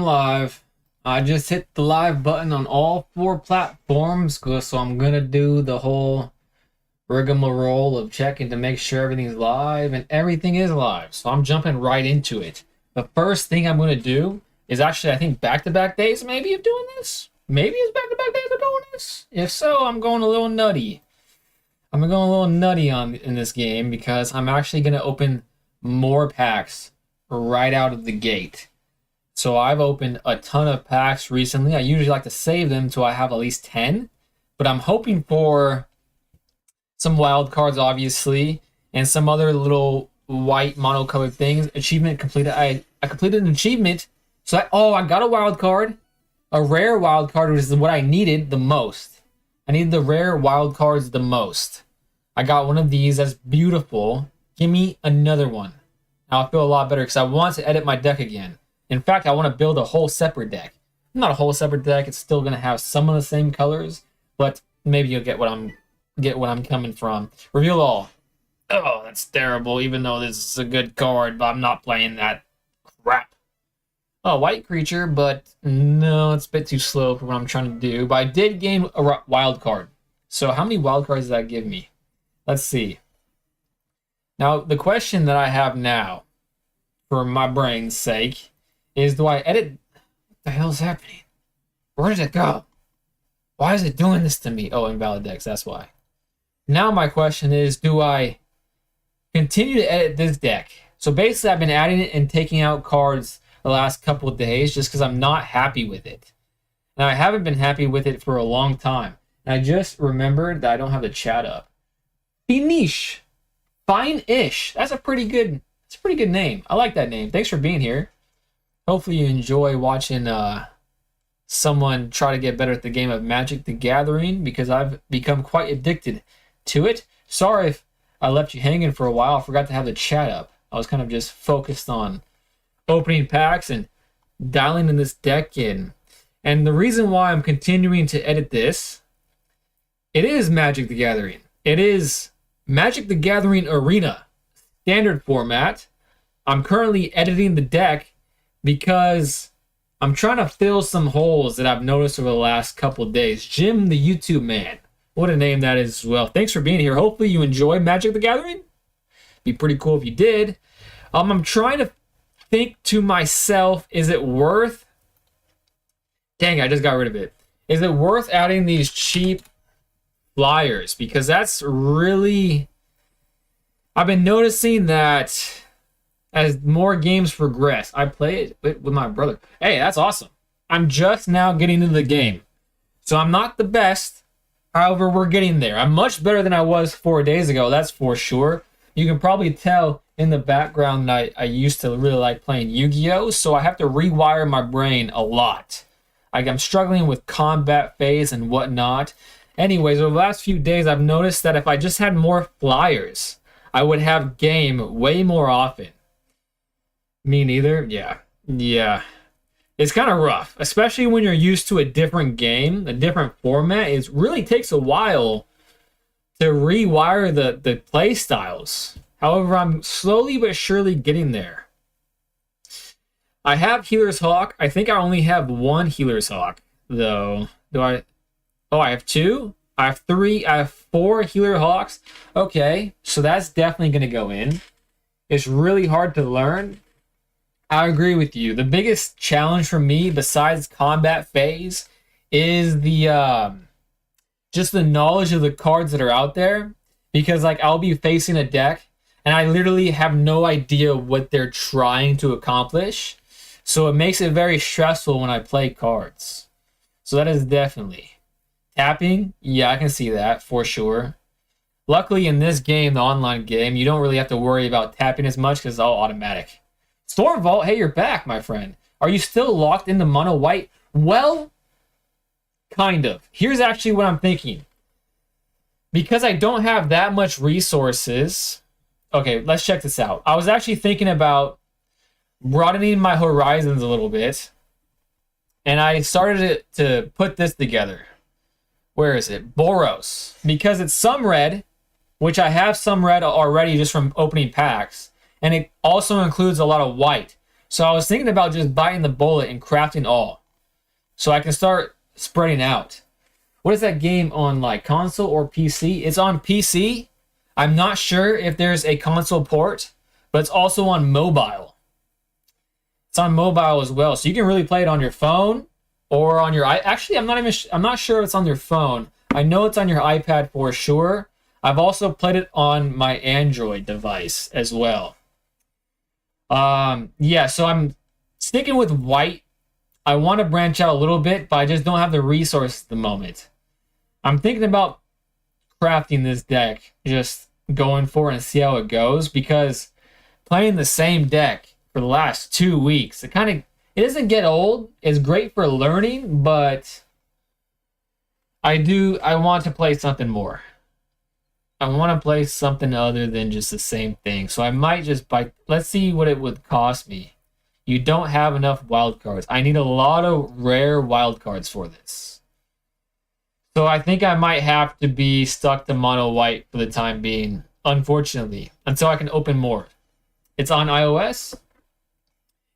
live. I just hit the live button on all 4 platforms, so I'm gonna do the whole rigmarole of checking to make sure everything's live, and everything is live. So I'm jumping right into it. The first thing I'm gonna do is actually, I think, back-to-back days maybe of doing this. Maybe it's back-to-back days of doing this. If so, I'm going a little nutty. I'm going a little nutty in this game because I'm actually gonna open more packs right out of the gate. So I've opened a ton of packs recently. I usually like to save them till I have at least 10, but I'm hoping for some wild cards, obviously, and some other little white monocolored things. Achievement completed. I completed an achievement. So I got a wild card, a rare wild card, which is what I needed the most. I needed the rare wild cards the most. I got one of these. That's beautiful. Give me another one. Now I feel a lot better because I want to edit my deck again. In fact, I want to build a whole separate deck. Not a whole separate deck. It's still gonna have some of the same colors, but maybe you'll get what I'm coming from. Reveal all. Oh, that's terrible. Even though this is a good card, but I'm not playing that crap. Oh, white creature, but no, it's a bit too slow for what I'm trying to do. But I did gain a wild card. So how many wild cards does that give me? Let's see. Now the question that I have now, for my brain's sake, is do I edit? What the hell's happening? Where did it go? Why is it doing this to me? Oh, invalid decks, that's why. Now my question is, do I continue to edit this deck? So basically I've been adding it and taking out cards the last couple of days just because I'm not happy with it. Now I haven't been happy with it for a long time. And I just remembered that I don't have the chat up. Finish. Fine-ish. That's a pretty good name. I like that name. Thanks for being here. Hopefully you enjoy watching someone try to get better at the game of Magic the Gathering, because I've become quite addicted to it. Sorry if I left you hanging for a while. I forgot to have the chat up. I was kind of just focused on opening packs and dialing in this deck in. And the reason why I'm continuing to edit this, it is Magic the Gathering. It is Magic the Gathering Arena, standard format. I'm currently editing the deck because I'm trying to fill some holes that I've noticed over the last couple of days. Jim the YouTube man. What a name that is as well. Thanks for being here. Hopefully you enjoy Magic the Gathering. Be pretty cool if you did. I'm trying to think to myself, is it worth... Dang, I just got rid of it. Is it worth adding these cheap flyers? Because that's really... I've been noticing that as more games progress, I play it with my brother. Hey, that's awesome. I'm just now getting into the game. So I'm not the best. However, we're getting there. I'm much better than I was 4 days ago, that's for sure. You can probably tell in the background that I used to really like playing Yu-Gi-Oh! So I have to rewire my brain a lot. I'm struggling with combat phase and whatnot. Anyways, over the last few days, I've noticed that if I just had more flyers, I would have game way more often. Me neither? Yeah. It's kind of rough, especially when you're used to a different game, a different format. It really takes a while to rewire the play styles. However, I'm slowly but surely getting there. I have Healer's Hawk. I think I only have one Healer's Hawk, though. Do I? Oh, I have 2? I have 3. I have 4 Healer Hawks. Okay, so that's definitely going to go in. It's really hard to learn. I agree with you. The biggest challenge for me, besides combat phase, is the just the knowledge of the cards that are out there. Because like I'll be facing a deck, and I literally have no idea what they're trying to accomplish. So it makes it very stressful when I play cards. So that is definitely... Tapping? Yeah, I can see that for sure. Luckily in this game, the online game, you don't really have to worry about tapping as much because it's all automatic. Storm Vault, hey, you're back, my friend. Are you still locked into mono white? Well, kind of. Here's actually what I'm thinking. Because I don't have that much resources... Okay, let's check this out. I was actually thinking about broadening my horizons a little bit. And I started to put this together. Where is it? Boros. Because it's some red, which I have some red already just from opening packs. And it also includes a lot of white. So I was thinking about just biting the bullet and crafting all, so I can start spreading out. What is that game on, like, console or PC? It's on PC. I'm not sure if there's a console port, but it's also on mobile. It's on mobile as well, so you can really play it on your phone or on your actually, I'm not sure if it's on your phone. I know it's on your iPad for sure. I've also played it on my Android device as well. Yeah, so I'm sticking with white. I want to branch out a little bit, but I just don't have the resources at the moment. I'm thinking about crafting this deck, just going for it and see how it goes, because playing the same deck for the last 2 weeks, it doesn't get old. It's great for learning, but I want to play something more. I want to play something other than just the same thing. So I might just buy. Let's see what it would cost me. You don't have enough wild cards. I need a lot of rare wild cards for this. So I think I might have to be stuck to mono white for the time being, unfortunately, until I can open more. It's on iOS?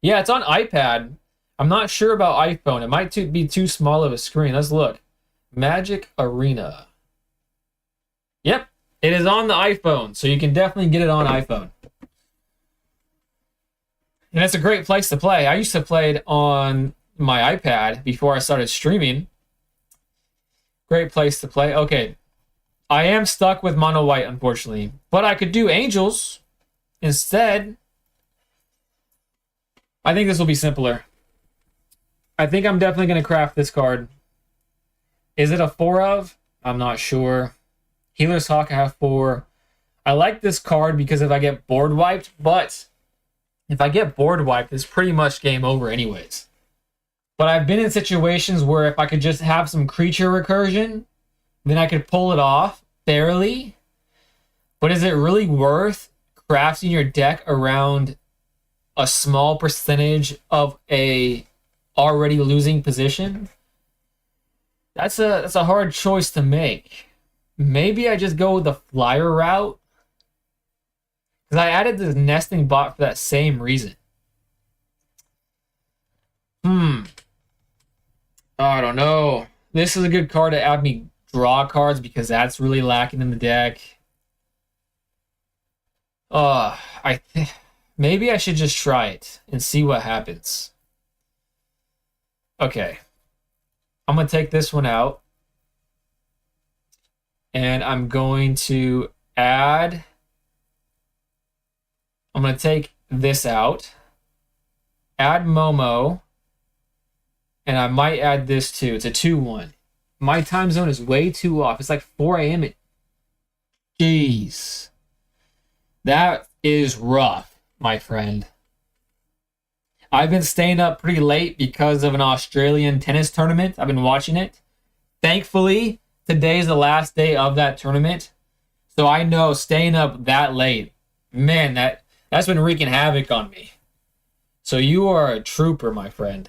Yeah, it's on iPad. I'm not sure about iPhone. It might be too small of a screen. Let's look. Magic Arena. Yep, it is on the iPhone, so you can definitely get it on iPhone. And it's a great place to play. I used to play it on my iPad before I started streaming. Great place to play. Okay, I am stuck with mono white, unfortunately, but I could do angels instead. I think this will be simpler. I think I'm definitely going to craft this card. Is it a 4 of? I'm not sure. Healer's Hawk, I have 4. I like this card because if I get board wiped, but if I get board wiped, it's pretty much game over anyways. But I've been in situations where if I could just have some creature recursion, then I could pull it off barely. But is it really worth crafting your deck around a small percentage of a already losing position? That's a hard choice to make. Maybe I just go with the flyer route, because I added this nesting bot for that same reason. I don't know. This is a good card to have me draw cards because that's really lacking in the deck. Maybe I should just try it and see what happens. Okay. I'm going to take this one out. And I'm going to add... I'm going to take this out. Add Momo. And I might add this too. It's a 2-1. My time zone is way too off. It's like 4 a.m. Jeez. That is rough, my friend. I've been staying up pretty late because of an Australian tennis tournament. I've been watching it. Thankfully, today is the last day of that tournament. So I know staying up that late, man, that's been wreaking havoc on me. So you are a trooper, my friend.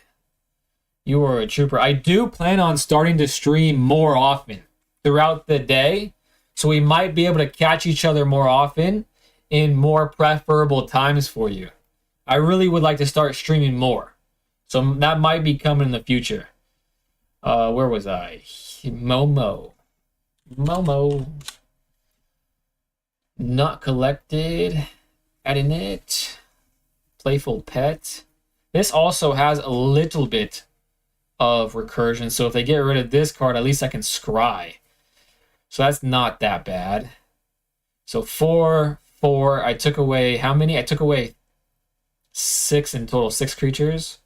You are a trooper. I do plan on starting to stream more often throughout the day. So we might be able to catch each other more often in more preferable times for you. I really would like to start streaming more. So that might be coming in the future. Where was I? Momo. Not collected. Adding it. Playful pet. This also has a little bit of recursion. So if they get rid of this card, at least I can scry. So that's not that bad. So 4. I took away how many? I took away 6 in total. 6 creatures.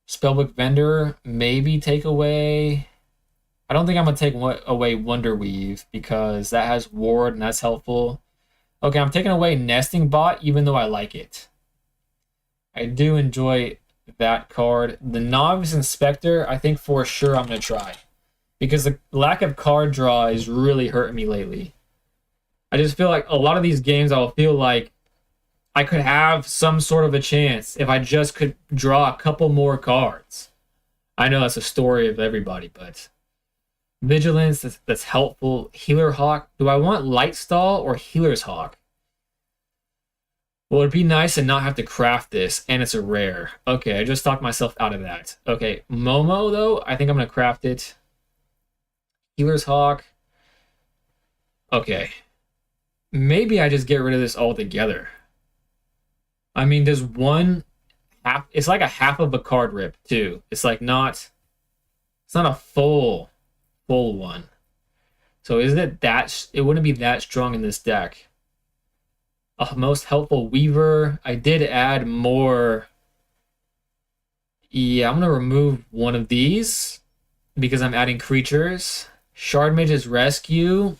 Spellbook Vendor, maybe take away. I don't think I'm going to take away Wonder Weave because that has Ward and that's helpful. Okay, I'm taking away Nesting Bot even though I like it. I do enjoy that card. The Novice Inspector, I think for sure I'm going to try. Because the lack of card draw is really hurting me lately. I just feel like a lot of these games I'll feel like I could have some sort of a chance if I just could draw a couple more cards. I know that's a story of everybody, but Vigilance, that's helpful. Healer Hawk. Do I want Light Stall or Healer's Hawk? Well, it'd be nice to not have to craft this, and it's a rare. Okay, I just talked myself out of that. Okay, Momo, though, I think I'm going to craft it. Healer's Hawk. Okay. Maybe I just get rid of this altogether. I mean, there's one half. It's like a half of a card rip, too. It's like not... It's not a full one. So is it that... It wouldn't be that strong in this deck. Most helpful Weaver. I did add more. Yeah, I'm gonna remove one of these because I'm adding creatures. Shard Mage's Rescue.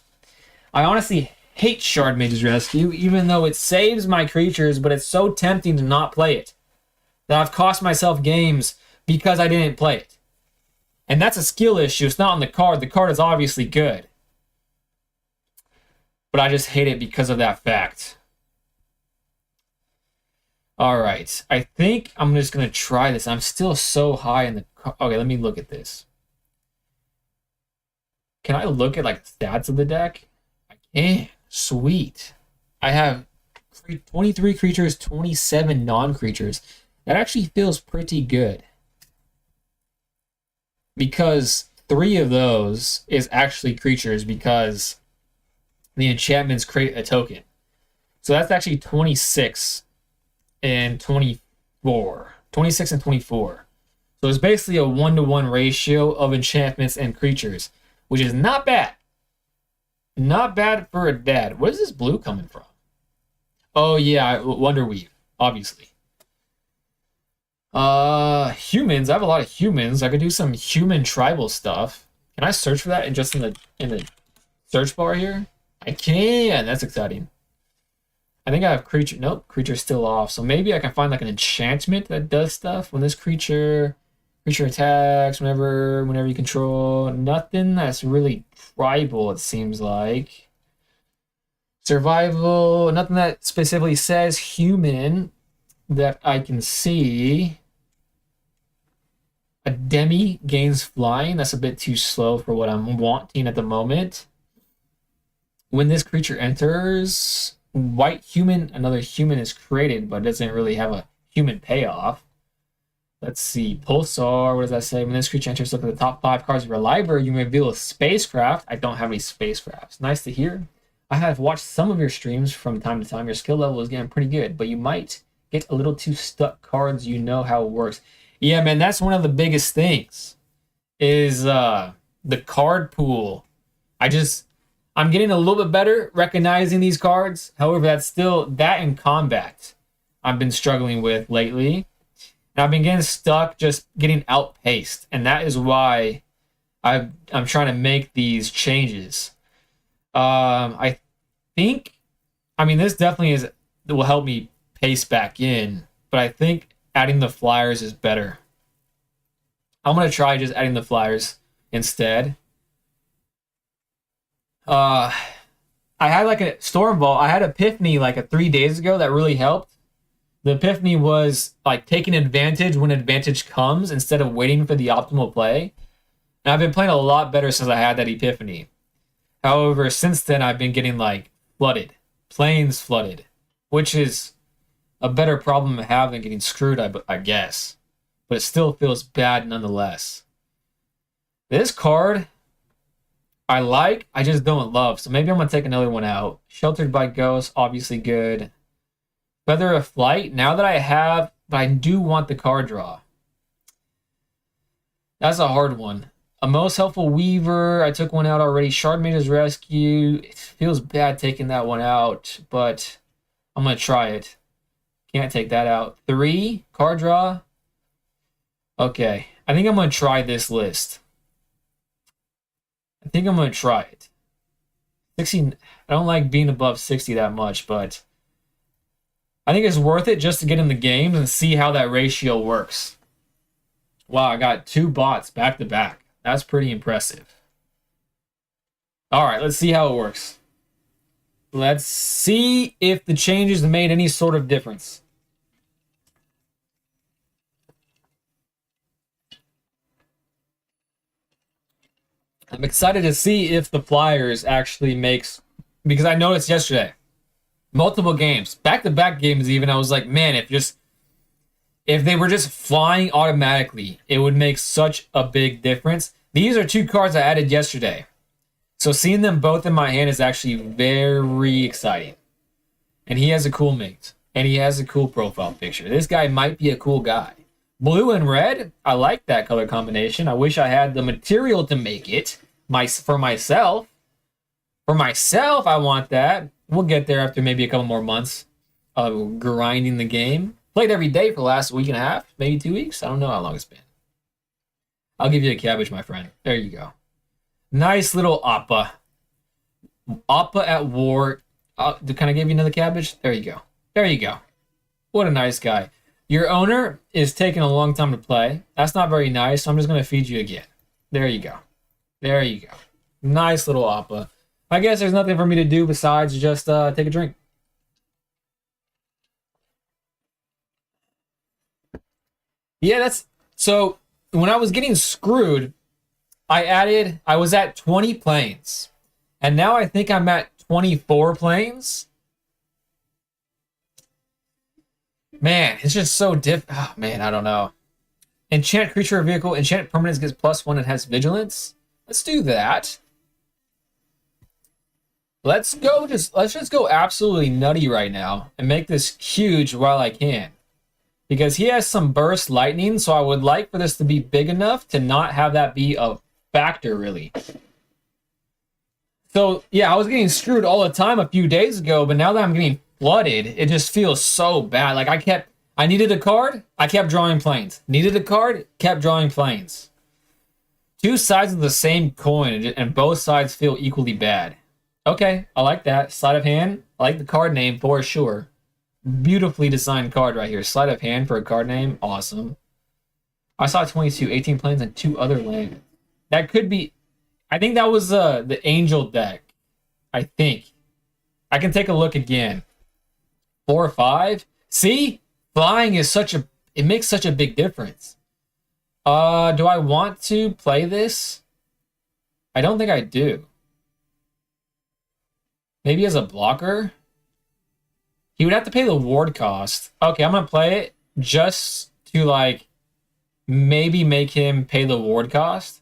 I honestly hate Shard Mage's Rescue, even though it saves my creatures, but it's so tempting to not play it that I've cost myself games because I didn't play it. And that's a skill issue. It's not on the card. The card is obviously good. But I just hate it because of that fact. All right, I think I'm just going to try this. I'm still so high in the... Okay, let me look at this. Can I look at, like, stats of the deck? I can. Sweet. I have 23 creatures, 27 non-creatures. That actually feels pretty good. Because 3 of those is actually creatures because the enchantments create a token. So that's actually 26 and 24. 26 and 24. So it's basically a 1-to-1 ratio of enchantments and creatures, which is not bad. Not bad for a dad. Where's this blue coming from? Oh yeah, Wonderweave, obviously. Humans. I have a lot of humans. I could do some human tribal stuff. Can I search for that in the search bar here? I can. That's exciting. I think I have creature. Nope, creature's still off. So maybe I can find like an enchantment that does stuff when this creature attacks. Whenever you control. Nothing that's really tribal. It seems like survival. Nothing that specifically says human that I can see. A demi gains flying. That's a bit too slow for what I'm wanting at the moment. When this creature enters, white human, another human is created, but doesn't really have a human payoff. Let's see. Pulsar, what does that say? When this creature enters, look at the top 5 cards of your library. You may reveal a spacecraft. I don't have any spacecrafts. Nice to hear. I have watched some of your streams from time to time. Your skill level is getting pretty good, but you might get a little too stuck cards. You know how it works. Yeah, man, that's one of the biggest things is the card pool. I'm getting a little bit better recognizing these cards. However, that's still that in combat I've been struggling with lately. And I've been getting stuck just getting outpaced. And that is why I'm trying to make these changes. I think, this definitely will help me pace back in. But I think adding the flyers is better. I'm going to try just adding the flyers instead. I had like a Stormvault. I had Epiphany like 3 days ago that really helped. The Epiphany was like taking advantage when advantage comes instead of waiting for the optimal play. And I've been playing a lot better since I had that Epiphany. However, since then I've been getting like flooded. Planes flooded. Which is a better problem to have than getting screwed, I guess. But it still feels bad nonetheless. This card I like, I just don't love. So maybe I'm going to take another one out. Sheltered by Ghosts, obviously good. Feather of Flight, now that I have, but I do want the card draw. That's a hard one. A Most Helpful Weaver, I took one out already. Shard Mage's Rescue, it feels bad taking that one out, but I'm going to try it. Can't take that out. 3, card draw. Okay, I think I'm going to try this list. I think I'm going to try it. 60, I don't like being above 60 that much, but I think it's worth it just to get in the games and see how that ratio works. Wow, I got 2 bots back to back. That's pretty impressive. All right, let's see how it works. Let's see if the changes made any sort of difference. I'm excited to see if the flyers actually makes, because I noticed yesterday Multiple games, back-to-back games even. I was like, man, if they were just flying automatically, it would make such a big difference. These are 2 cards I added yesterday. So seeing them both in my hand is actually very exciting. And he has a cool mate. And he has a cool profile picture. This guy might be a cool guy. Blue and red, I like that color combination. I wish I had the material to make it for myself. For myself, I want that. We'll get there after maybe a couple more months of grinding the game. Played every day for the last week and a half, maybe 2 weeks. I don't know how long it's been. I'll give you a cabbage, my friend. There you go. Nice little Appa. Appa at war. Can I give you another cabbage? There you go. There you go. What a nice guy. Your owner is taking a long time to play. That's not very nice, so I'm just going to feed you again. There you go. There you go. Nice little Appa. I guess there's nothing for me to do besides just take a drink. Yeah, that's... So, when I was getting screwed, I was at 20 planes. And now I think I'm at 24 planes. Man, it's just so oh man, I don't know. Enchant creature or vehicle. Enchant permanence gets +1 and has vigilance. Let's do that. Let's just go absolutely nutty right now and make this huge while I can. Because he has some burst lightning, so I would like for this to be big enough to not have that be a factor, really. So, yeah, I was getting screwed all the time a few days ago, but now that I'm getting flooded, it just feels so bad. Like, I needed a card, I kept drawing planes. Needed a card, kept drawing planes. 2 sides of the same coin, and both sides feel equally bad. Okay, I like that. Sleight of hand, I like the card name for sure. Beautifully designed card right here. Sleight of hand for a card name, awesome. I saw 22, 18 planes, and 2 other lands. That could be... I think that was the Angel deck. I think. I can take a look again. 4 or 5. See? Flying is it makes such a big difference. Do I want to play this? I don't think I do. Maybe as a blocker? He would have to pay the ward cost. Okay, I'm going to play it just to, like, maybe make him pay the ward cost.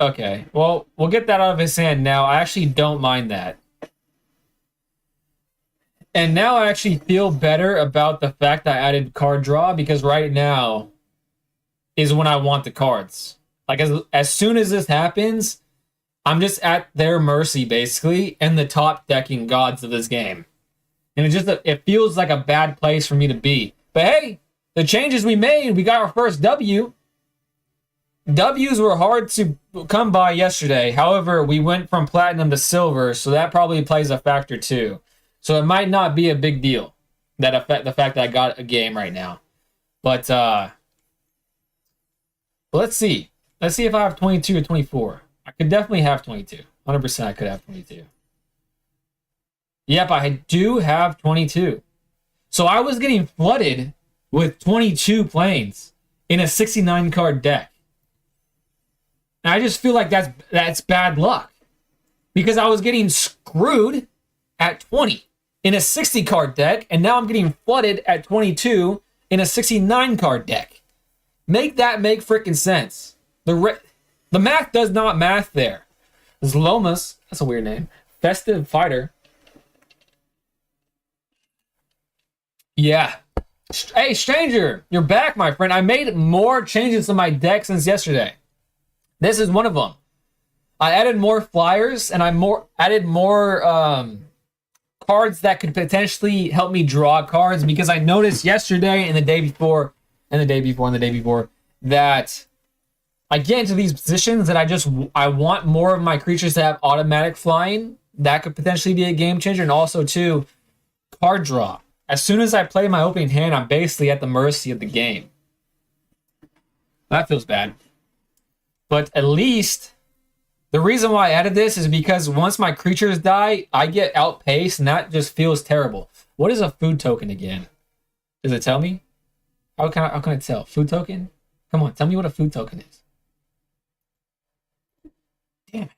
Okay, well, we'll get that out of his hand now. I actually don't mind that. And now I actually feel better about the fact that I added card draw, because right now is when I want the cards. Like, as soon as this happens, I'm just at their mercy, basically, and the top decking gods of this game. And it feels like a bad place for me to be. But hey, the changes we made, we got our first W. W's were hard to come by yesterday. However, we went from platinum to silver, so that probably plays a factor too. So it might not be a big deal, the fact that I got a game right now. But let's see. Let's see if I have 22 or 24. I could definitely have 22. 100% I could have 22. Yep, I do have 22. So I was getting flooded with 22 planes in a 69 card deck. And I just feel like that's bad luck. Because I was getting screwed at 20 in a 60 card deck, and now I'm getting flooded at 22 in a 69 card deck. Make that make freaking sense. The math does not math there. Zlomas, that's a weird name. Festive Fighter. Yeah. Hey, Stranger, you're back, my friend. I made more changes to my deck since yesterday. This is one of them. I added more flyers, and I added more cards that could potentially help me draw cards, because I noticed yesterday and the day before, that I get into these positions that I want more of my creatures to have automatic flying. That could potentially be a game changer. And also, too, card draw. As soon as I play my opening hand, I'm basically at the mercy of the game. That feels bad. But at least, the reason why I added this is because once my creatures die, I get outpaced, and that just feels terrible. What is a food token again? Does it tell me? How can I tell? Food token? Come on, tell me what a food token is. Damn it.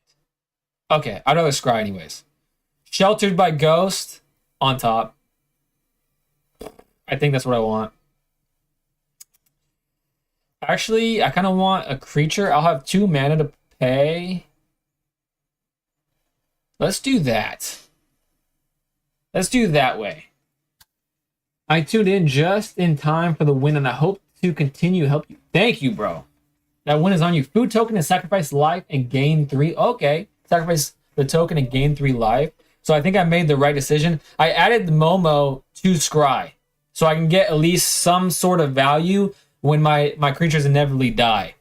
Okay, I'd rather scry anyways. Sheltered by Ghost on top. I think that's what I want. Actually, I kind of want a creature. I'll have 2 mana to pay. Let's do that. Let's do it that way. I tuned in just in time for the win, and I hope to continue to help you. Thank you, bro. That win is on you. Food token and sacrifice life and gain 3. Okay. Sacrifice the token and gain 3 life. So I think I made the right decision. I added the Momo to Scry, so I can get at least some sort of value when my creatures inevitably die.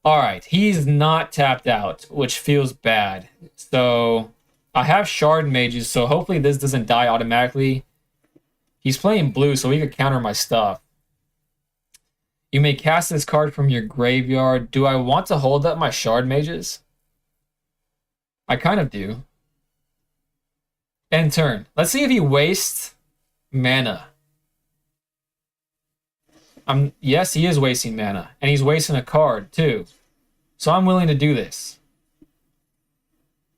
All right. He's not tapped out, which feels bad. So I have Shard Mages, so hopefully this doesn't die automatically. He's playing blue, so he could counter my stuff. You may cast this card from your graveyard. Do I want to hold up my Shard Mages? I kind of do. End turn. Let's see if he wastes mana. Yes, he is wasting mana. And he's wasting a card, too. So I'm willing to do this.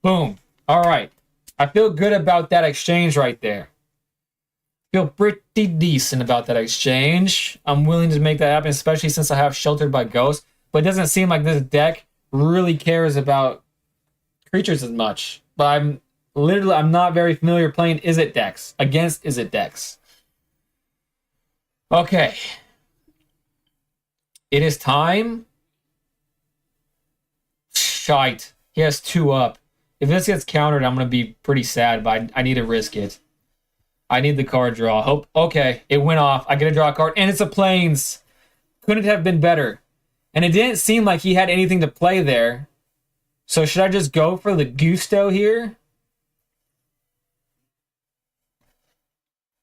Boom. All right. I feel good about that exchange right there. Feel pretty decent about that exchange. I'm willing to make that happen, especially since I have Sheltered by Ghost. But it doesn't seem like this deck really cares about creatures as much. But I'm not very familiar playing Izzet decks against Izzet decks. Okay. It is time. Shite. He has 2 up. If this gets countered, I'm going to be pretty sad, but I need to risk it. I need the card draw. Hope. Okay, it went off. I get to draw a card, and it's a Plains. Couldn't have been better. And it didn't seem like he had anything to play there. So should I just go for the Gusto here?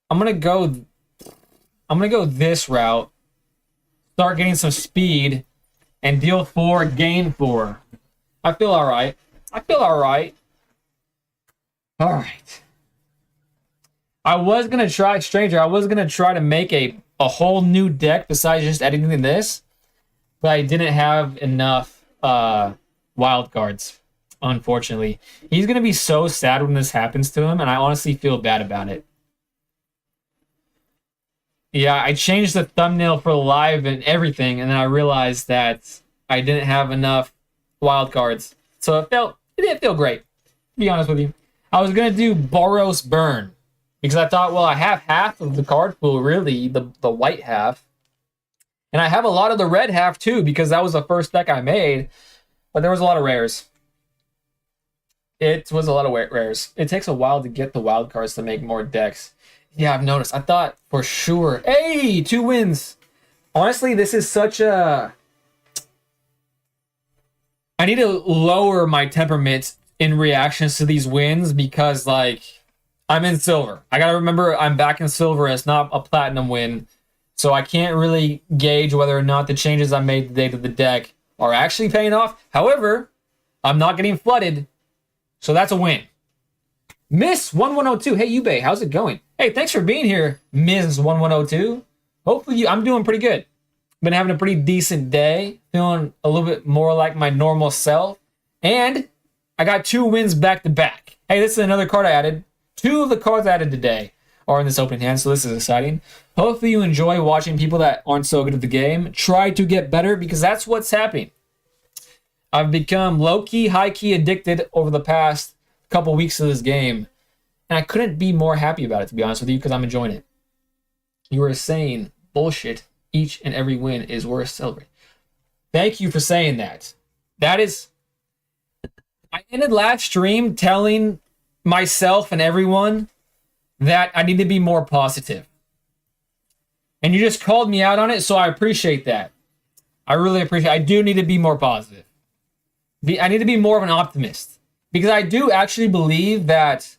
I'm gonna go this route. Start getting some speed and deal 4, gain 4. I feel all right. All right. I was going to try, Stranger, I was going to try to make a whole new deck besides just editing this, but I didn't have enough wild cards, unfortunately. He's going to be so sad when this happens to him, and I honestly feel bad about it. Yeah, I changed the thumbnail for live and everything, and then I realized that I didn't have enough wild cards. So it didn't feel great, to be honest with you. I was going to do Boros Burn, because I thought, well, I have half of the card pool, really, the white half. And I have a lot of the red half, too, because that was the first deck I made. But there was a lot of rares. It was a lot of rares. It takes a while to get the wild cards to make more decks. Yeah, I've noticed. I thought for sure. Hey, 2 wins. Honestly, this is such a... I need to lower my temperament in reactions to these wins because, like, I'm in silver. I gotta remember I'm back in silver. It's not a platinum win. So I can't really gauge whether or not the changes I made today to the deck are actually paying off. However, I'm not getting flooded. So that's a win. Miss 1102. Hey, Ube, how's it going? Hey, thanks for being here, Ms. 1102. Hopefully I'm doing pretty good. Been having a pretty decent day. Feeling a little bit more like my normal self. And I got 2 wins back to back. Hey, this is another card I added. 2 of the cards I added today are in this opening hand, so this is exciting. Hopefully you enjoy watching people that aren't so good at the game try to get better, because that's what's happening. I've become low-key, high-key addicted over the past couple weeks of this game, and I couldn't be more happy about it, to be honest with you, because I'm enjoying it. You were saying bullshit. Each and every win is worth celebrating. Thank you for saying that. That is... I ended last stream telling myself and everyone that I need to be more positive. And you just called me out on it, so I appreciate that. I really appreciate it. I do need to be more positive. I need to be more of an optimist. Because I do actually believe that,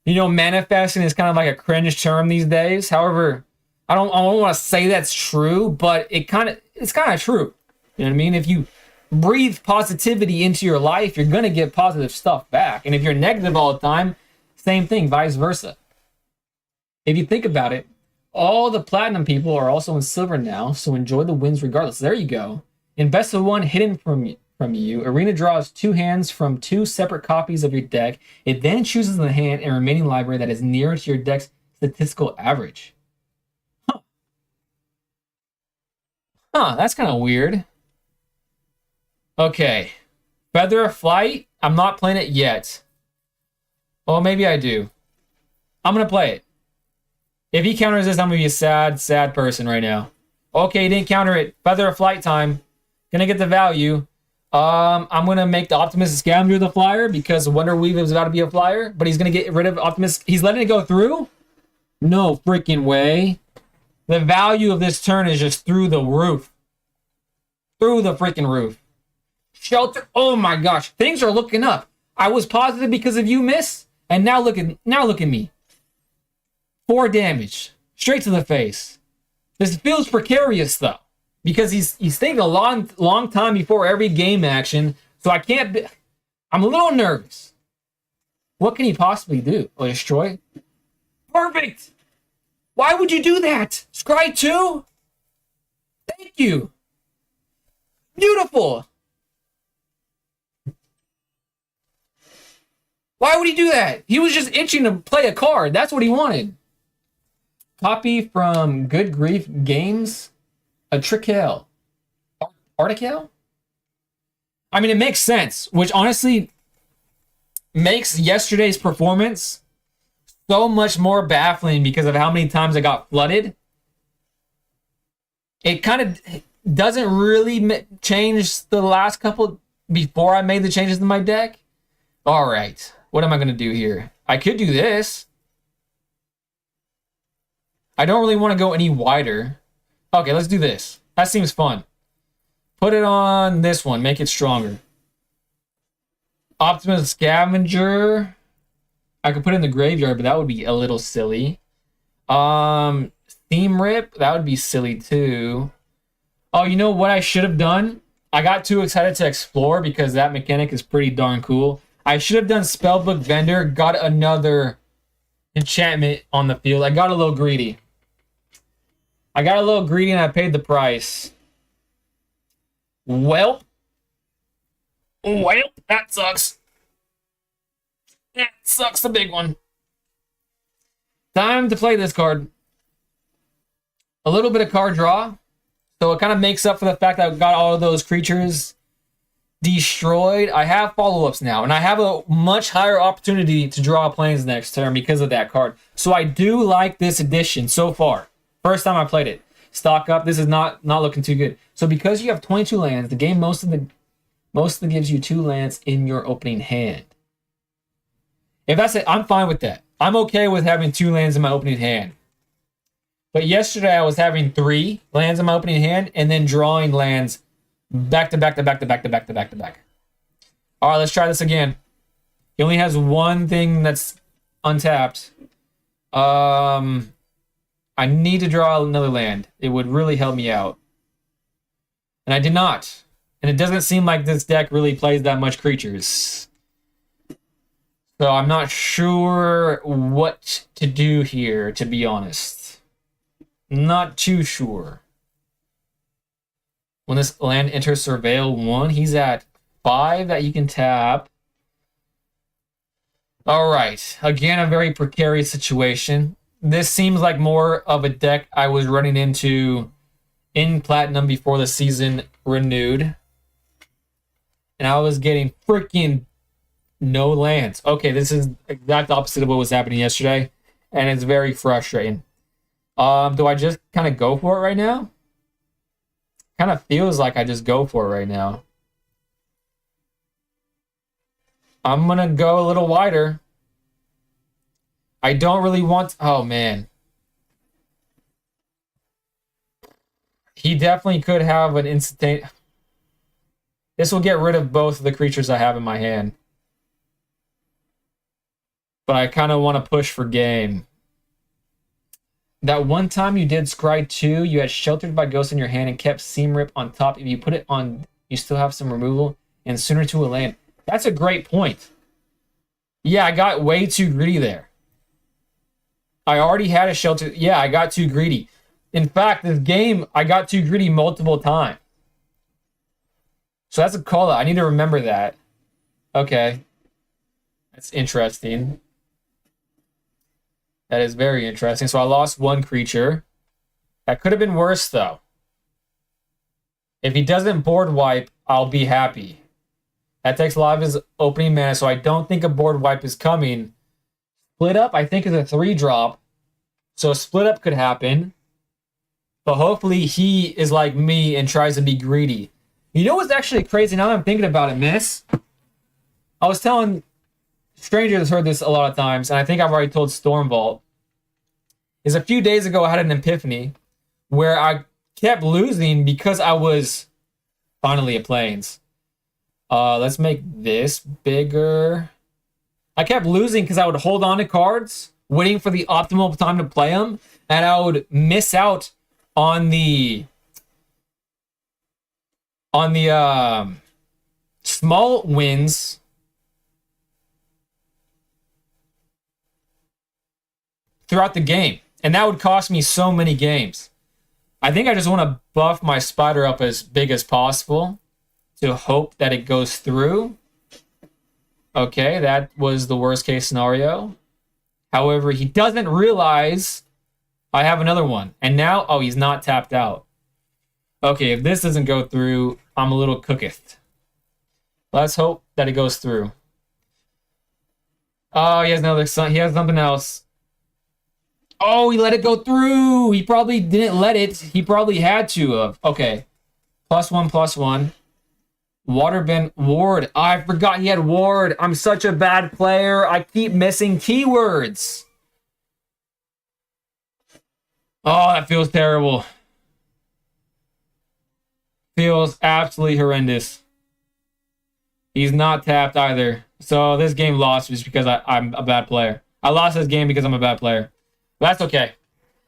you know, manifesting is kind of like a cringe term these days. However, I don't want to say that's true, but it's kind of true. You know what I mean? If you breathe positivity into your life, you're going to get positive stuff back. And if you're negative all the time, same thing, vice versa. If you think about it, all the platinum people are also in silver now, so enjoy the wins regardless. There you go. In best of one, hidden from from you. Arena draws 2 hands from 2 separate copies of your deck. It then chooses the hand and remaining library that is nearer to your deck's statistical average. Huh, that's kind of weird. Okay. Feather of Flight. I'm not playing it yet. Well, maybe I do. I'm going to play it. If he counters this, I'm going to be a sad, sad person right now. Okay, he didn't counter it. Feather of Flight time. Gonna get the value. I'm gonna make the Optimus Scavenger the flyer because Wonder Weave is about to be a flyer, but he's gonna get rid of Optimus. He's letting it go through? No freaking way. The value of this turn is just through the roof. Through the freaking roof. Shelter. Oh my gosh. Things are looking up. I was positive because of you, miss. And now look at me. 4 damage. Straight to the face. This feels precarious though, because he's taking a long time before every game action, so I can't be, I'm a little nervous. What can he possibly do? Oh, destroy? Perfect! Why would you do that? Scry 2? Thank you. Beautiful. Why would he do that? He was just itching to play a card. That's what he wanted. Copy from Good Grief Games. A Trickale. Article? I mean, it makes sense, which honestly makes yesterday's performance so much more baffling because of how many times I got flooded. It kind of doesn't really change the last couple before I made the changes to my deck. All right, what am I going to do here? I could do this. I don't really want to go any wider. Okay, let's do this. That seems fun. Put it on this one. Make it stronger. Optimus Scavenger. I could put it in the graveyard, but that would be a little silly. Theme Rip. That would be silly too. Oh, you know what I should have done? I got too excited to explore because that mechanic is pretty darn cool. I should have done Spellbook Vendor. Got another enchantment on the field. I got a little greedy. And I paid the price. Well, that sucks. That sucks, the big one. Time to play this card. A little bit of card draw. So it kind of makes up for the fact that I got all of those creatures destroyed. I have follow-ups now, and I have a much higher opportunity to draw planes next turn because of that card. So I do like this edition so far. First time I played it. Stock up. This is not looking too good. So because you have 22 lands, the game mostly gives you 2 lands in your opening hand. If that's it, I'm fine with that. I'm okay with having 2 lands in my opening hand. But yesterday I was having 3 lands in my opening hand and then drawing lands back to back to back to back to back to back to back. All right, let's try this again. He only has one thing that's untapped. I need to draw another land. It would really help me out. And I did not. And it doesn't seem like this deck really plays that much creatures. So I'm not sure what to do here, to be honest. Not too sure. When this land enters Surveil 1, he's at 5 that you can tap. All right. Again, a very precarious situation. This seems like more of a deck I was running into in Platinum before the season renewed. And I was getting freaking no lands. Okay, this is exact opposite of what was happening yesterday. And it's very frustrating. Do I just kind of go for it right now? Kind of feels like I just go for it right now. I'm going to go a little wider. I don't really want... Oh, man. He definitely could have an instant... This will get rid of both of the creatures I have in my hand. But I kind of want to push for game. That one time you did Scry 2, you had Sheltered by Ghost in your hand and kept Seam Rip on top. If you put it on, you still have some removal and sooner to a land. That's a great point. Yeah, I got way too greedy there. I already had a Shelter. Yeah, I got too greedy. In fact, this game, I got too greedy multiple times. So that's a call out. I need to remember that. Okay. That's interesting. That is very interesting. So I lost one creature. That could have been worse, though. If he doesn't board wipe, I'll be happy. That takes a lot of his opening mana, so I don't think a board wipe is coming. Split up, I think, is a 3-drop. So a split up could happen. But hopefully he is like me and tries to be greedy. You know what's actually crazy now that I'm thinking about it, miss? I was telling strangers heard this a lot of times, and I think I've already told Stormvault. Is a few days ago I had an epiphany where I kept losing because I was finally at Plains. Let's make this bigger. I kept losing because I would hold on to cards, waiting for the optimal time to play them, and I would miss out on the small wins throughout the game, and that would cost me so many games. I think I just want to buff my spider up as big as possible to hope that it goes through. Okay, that was the worst case scenario. However, he doesn't realize I have another one. And now, oh, he's not tapped out. Okay, if this doesn't go through, I'm a little cooketh. Let's hope that it goes through. Oh, he has another son. He has something else. Oh, he let it go through. He probably didn't let it. He probably had to have. Okay. +1/+1. Waterbend Ward. Oh, I forgot he had Ward. I'm such a bad player. I keep missing keywords. Oh, that feels terrible. Feels absolutely horrendous. He's not tapped either. So this game lost just because I'm a bad player. I lost this game because I'm a bad player. That's okay.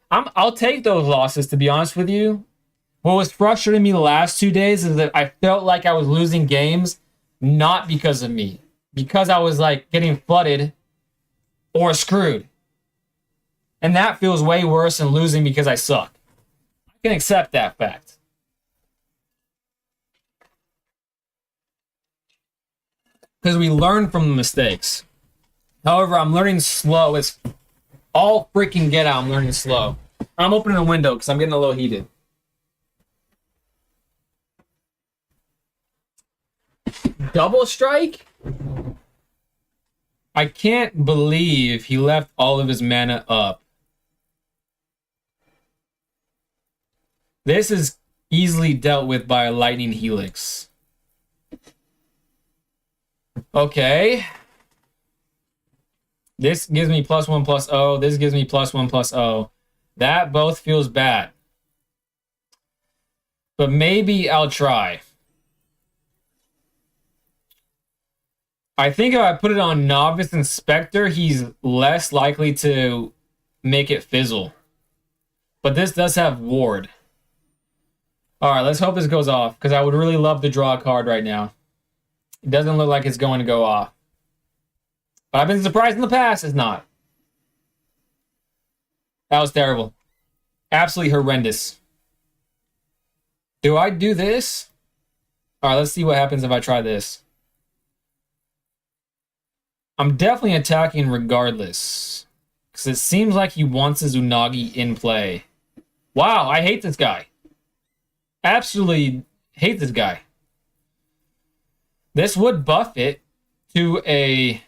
I'll take those losses, to be honest with you. What was frustrating me the last 2 days is that I felt like I was losing games, not because of me. Because I was like getting flooded or screwed. And that feels way worse than losing because I suck. I can accept that fact. Because we learn from the mistakes. However, I'm learning slow. It's all freaking get out. I'm learning slow. I'm opening a window because I'm getting a little heated. Double strike? I can't believe he left all of his mana up. This is easily dealt with by a lightning helix. Okay. This gives me +1/+0. This gives me +1/+0. That both feels bad. But maybe I'll try. I think if I put it on Novice Inspector, he's less likely to make it fizzle. But this does have Ward. Alright, let's hope this goes off, because I would really love to draw a card right now. It doesn't look like it's going to go off. But I've been surprised in the past, it's not. That was terrible. Absolutely horrendous. Do I do this? Alright, let's see what happens if I try this. I'm definitely attacking regardless. Because it seems like he wants his Unagi in play. Wow, I hate this guy. Absolutely hate this guy. This would buff it to a...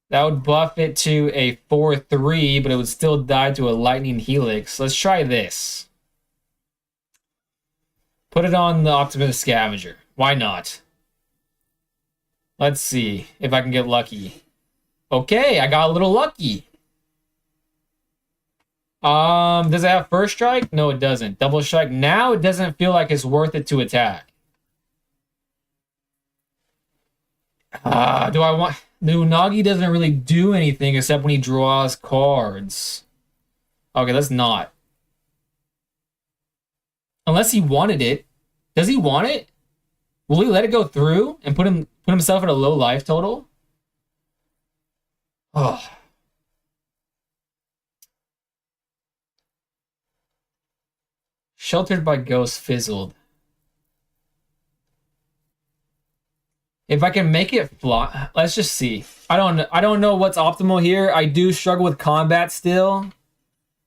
That would buff it to a 4/3, but it would still die to a Lightning Helix. Let's try this. Put it on the Optimus Scavenger. Why not? Let's see if I can get lucky. Okay, I got a little lucky. Does it have first strike? No, it doesn't. Double strike. Now it doesn't feel like it's worth it to attack. Do I want... The Unagi doesn't really do anything except when he draws cards. Okay, let's not. Unless he wanted it. Does he want it? Will he let it go through and put himself at a low life total? Oh. Sheltered by Ghost fizzled. If I can make it fly, let's just see. I don't know what's optimal here. I do struggle with combat still.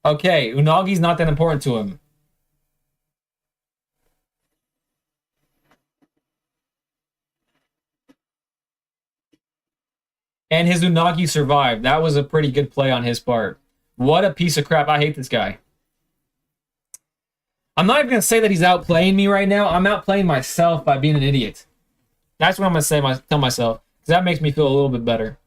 Okay, Unagi's not that important to him. And his Unagi survived. That was a pretty good play on his part. What a piece of crap. I hate this guy. I'm not even going to say that he's outplaying me right now. I'm outplaying myself by being an idiot. That's what I'm going to say. Tell myself. Because that makes me feel a little bit better.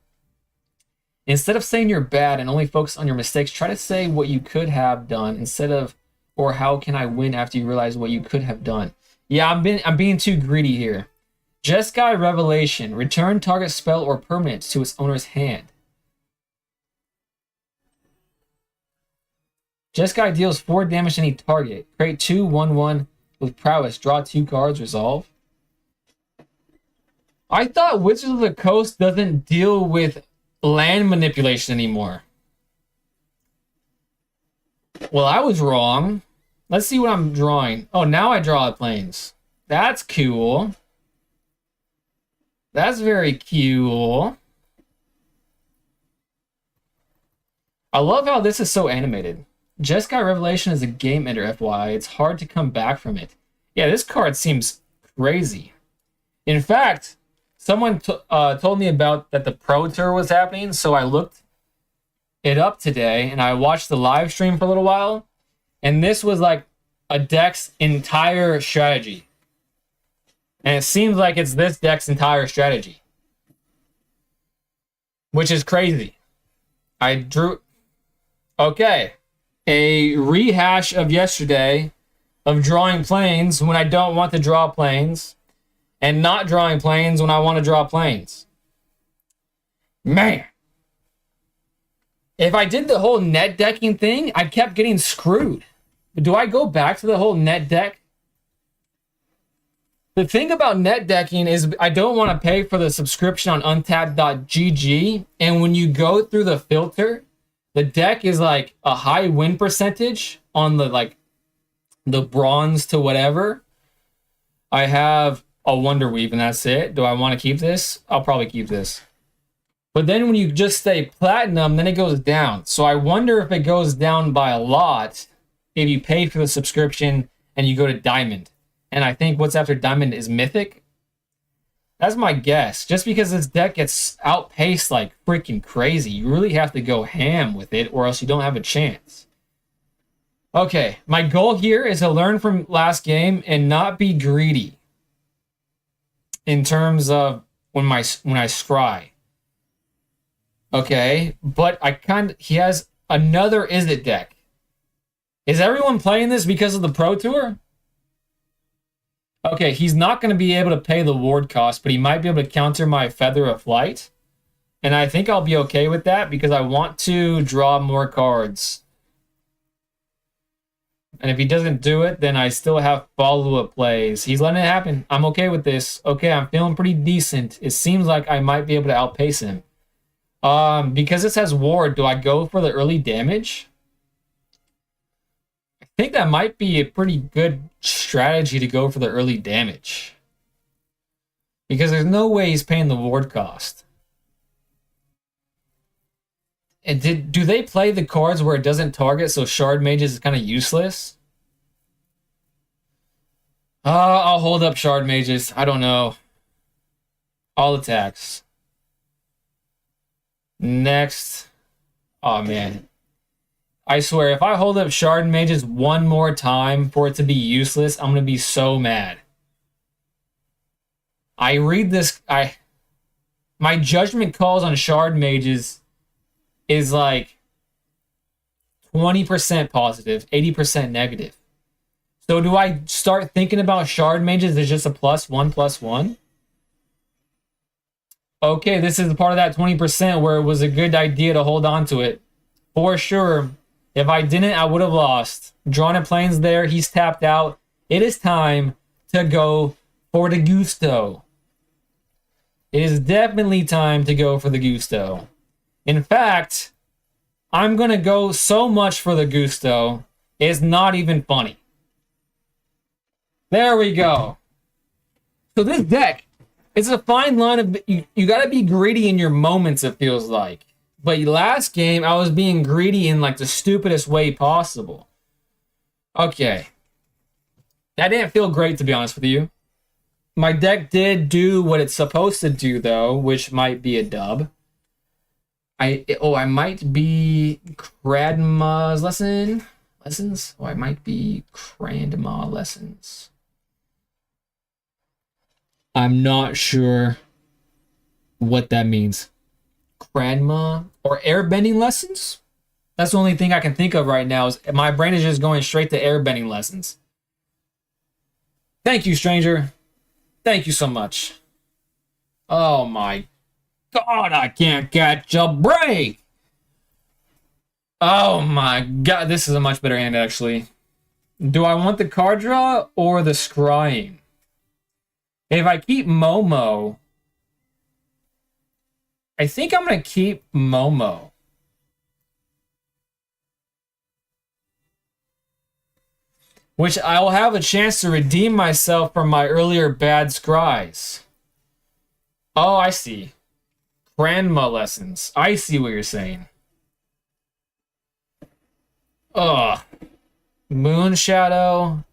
Instead of saying you're bad and only focus on your mistakes, try to say what you could have done instead of, or how can I win after you realize what you could have done. Yeah, I'm being too greedy here. Jeskai Revelation. Return target spell or permanent to its owner's hand. Jeskai deals 4 damage to any target. Create 2/1/1 with prowess. Draw 2 cards. Resolve. I thought Wizards of the Coast doesn't deal with land manipulation anymore. Well, I was wrong. Let's see what I'm drawing. Oh, now I draw the planes. That's cool. That's very cool. I love how this is so animated. Jeskai Revelation is a game ender, FYI. It's hard to come back from it. Yeah, this card seems crazy. In fact, someone told me about that the Pro Tour was happening, so I looked it up today, and I watched the live stream for a little while, and this was like a deck's entire strategy. And it seems like it's this deck's entire strategy. Which is crazy. I drew... Okay. A rehash of yesterday of drawing planes when I don't want to draw planes, and not drawing planes when I want to draw planes. Man. If I did the whole net decking thing, I kept getting screwed. But do I go back to the whole net deck? The thing about net decking is I don't want to pay for the subscription on untapped.gg, and when you go through the filter, the deck is like a high win percentage on the bronze to whatever. I have a Wonder Weave and that's it. Do I want to keep this? I'll probably keep this. But then when you just stay platinum, then it goes down. So I wonder if it goes down by a lot if you pay for the subscription and you go to diamond. And I think what's after diamond is mythic. That's my guess. Just because this deck gets outpaced like freaking crazy, you really have to go ham with it or else you don't have a chance. Okay, my goal here is to learn from last game and not be greedy in terms of when I scry. Okay, but he has another Is It deck. Is everyone playing this because of the Pro Tour? Okay, he's not going to be able to pay the ward cost, but he might be able to counter my Feather of Flight. And I think I'll be okay with that because I want to draw more cards. And if he doesn't do it, then I still have follow-up plays. He's letting it happen. I'm okay with this. Okay, I'm feeling pretty decent. It seems like I might be able to outpace him. Because this has ward, do I go for the early damage? I think that might be a pretty good strategy to go for the early damage. Because there's no way he's paying the ward cost. And do they play the cards where it doesn't target, so Shard Mages is kind of useless? I'll hold up Shard Mages. I don't know. All attacks. Next. Oh, man. I swear, if I hold up Shard Mages one more time for it to be useless, I'm going to be so mad. I read this... My judgment calls on Shard Mages is like 20% positive, 80% negative. So do I start thinking about Shard Mages as just a +1/+1? Okay, this is part of that 20% where it was a good idea to hold on to it. For sure. If I didn't, I would have lost. Drawn in Plains there. He's tapped out. It is time to go for the Gusto. It is definitely time to go for the Gusto. In fact, I'm going to go so much for the Gusto, it's not even funny. There we go. So this deck It's a fine line of you got to be greedy in your moments. It feels like, but last game I was being greedy in like the stupidest way possible. Okay, that didn't feel great to be honest with you. My deck did do what it's supposed to do though, which might be a dub. I might be Cradma's lessons. Oh, I might be Cradma lessons. I'm not sure what that means. Cradma or airbending lessons? That's the only thing I can think of right now. Is my brain is just going straight to airbending lessons. Thank you, stranger. Thank you so much. Oh my God, I can't catch a break. Oh my God, this is a much better hand actually. Do I want the card draw or the scrying? If I keep Momo, I think I'm going to keep Momo. Which I will have a chance to redeem myself from my earlier bad scries. Oh, I see. Grandma lessons. I see what you're saying. Ugh. Moon Shadow.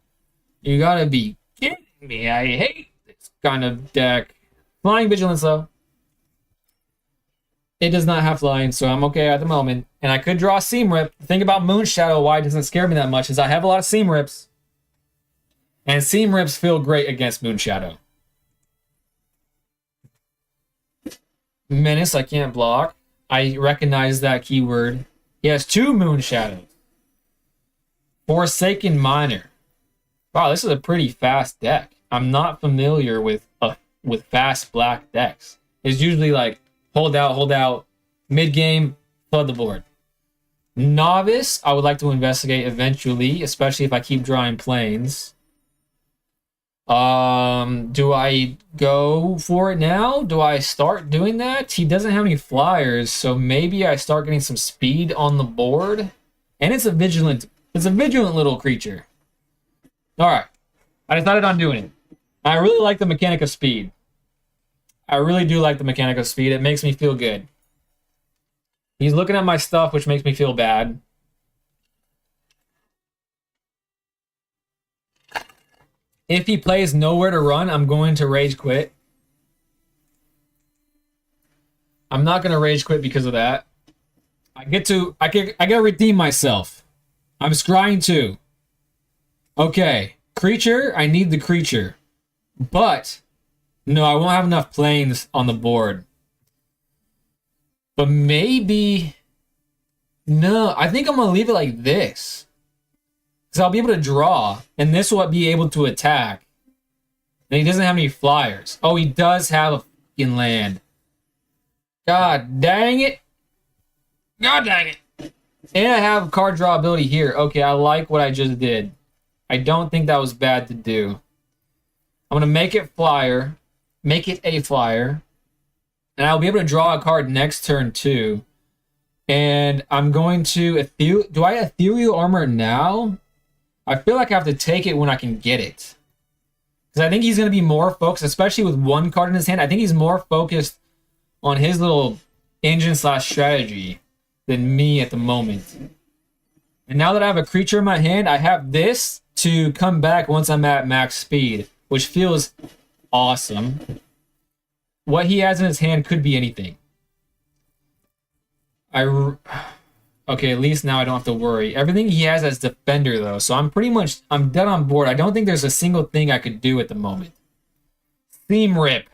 You gotta be kidding me. I hate this kind of deck. Flying Vigilance, though. It does not have flying, so I'm okay at the moment. And I could draw Seam Rip. The thing about Moon Shadow, why it doesn't scare me that much, is I have a lot of Seam Rips. And Seam Rips feel great against Moon Shadow. Menace, I can't block. I recognize that keyword. He has 2 Moon Shadows. Forsaken Miner. Wow, this is a pretty fast deck. I'm not familiar with fast black decks. It's usually like hold out, mid game, flood the board. Novice, I would like to investigate eventually, especially if I keep drawing planes. Do I go for it now? Do I start doing that? He doesn't have any flyers, so maybe I start getting some speed on the board. And it's a vigilant little creature. Alright. I decided on doing it. I really like the mechanic of speed. I really do like the mechanic of speed. It makes me feel good. He's looking at my stuff, which makes me feel bad. If he plays nowhere to run, I'm going to rage quit. I'm not going to rage quit because of that. I gotta redeem myself. I'm scrying too. Okay, creature, I need the creature. But, no, I won't have enough planes on the board. But maybe... No, I think I'm going to leave it like this. Because I'll be able to draw, and this will be able to attack. And he doesn't have any flyers. Oh, he does have a fucking land. God dang it. God dang it. And I have card draw ability here. Okay, I like what I just did. I don't think that was bad to do. I'm going to make it flyer. Make it a flyer. And I'll be able to draw a card next turn too. And I'm going to... Do I Ethereal Armor now? I feel like I have to take it when I can get it. Because I think he's going to be more focused, especially with one card in his hand. I think he's more focused on his little engine/strategy than me at the moment. And now that I have a creature in my hand, I have this to come back once I'm at max speed, which feels awesome. What he has in his hand could be anything. Okay, at least now I don't have to worry. Everything he has as defender, though, so I'm dead on board. I don't think there's a single thing I could do at the moment. Seam Rip.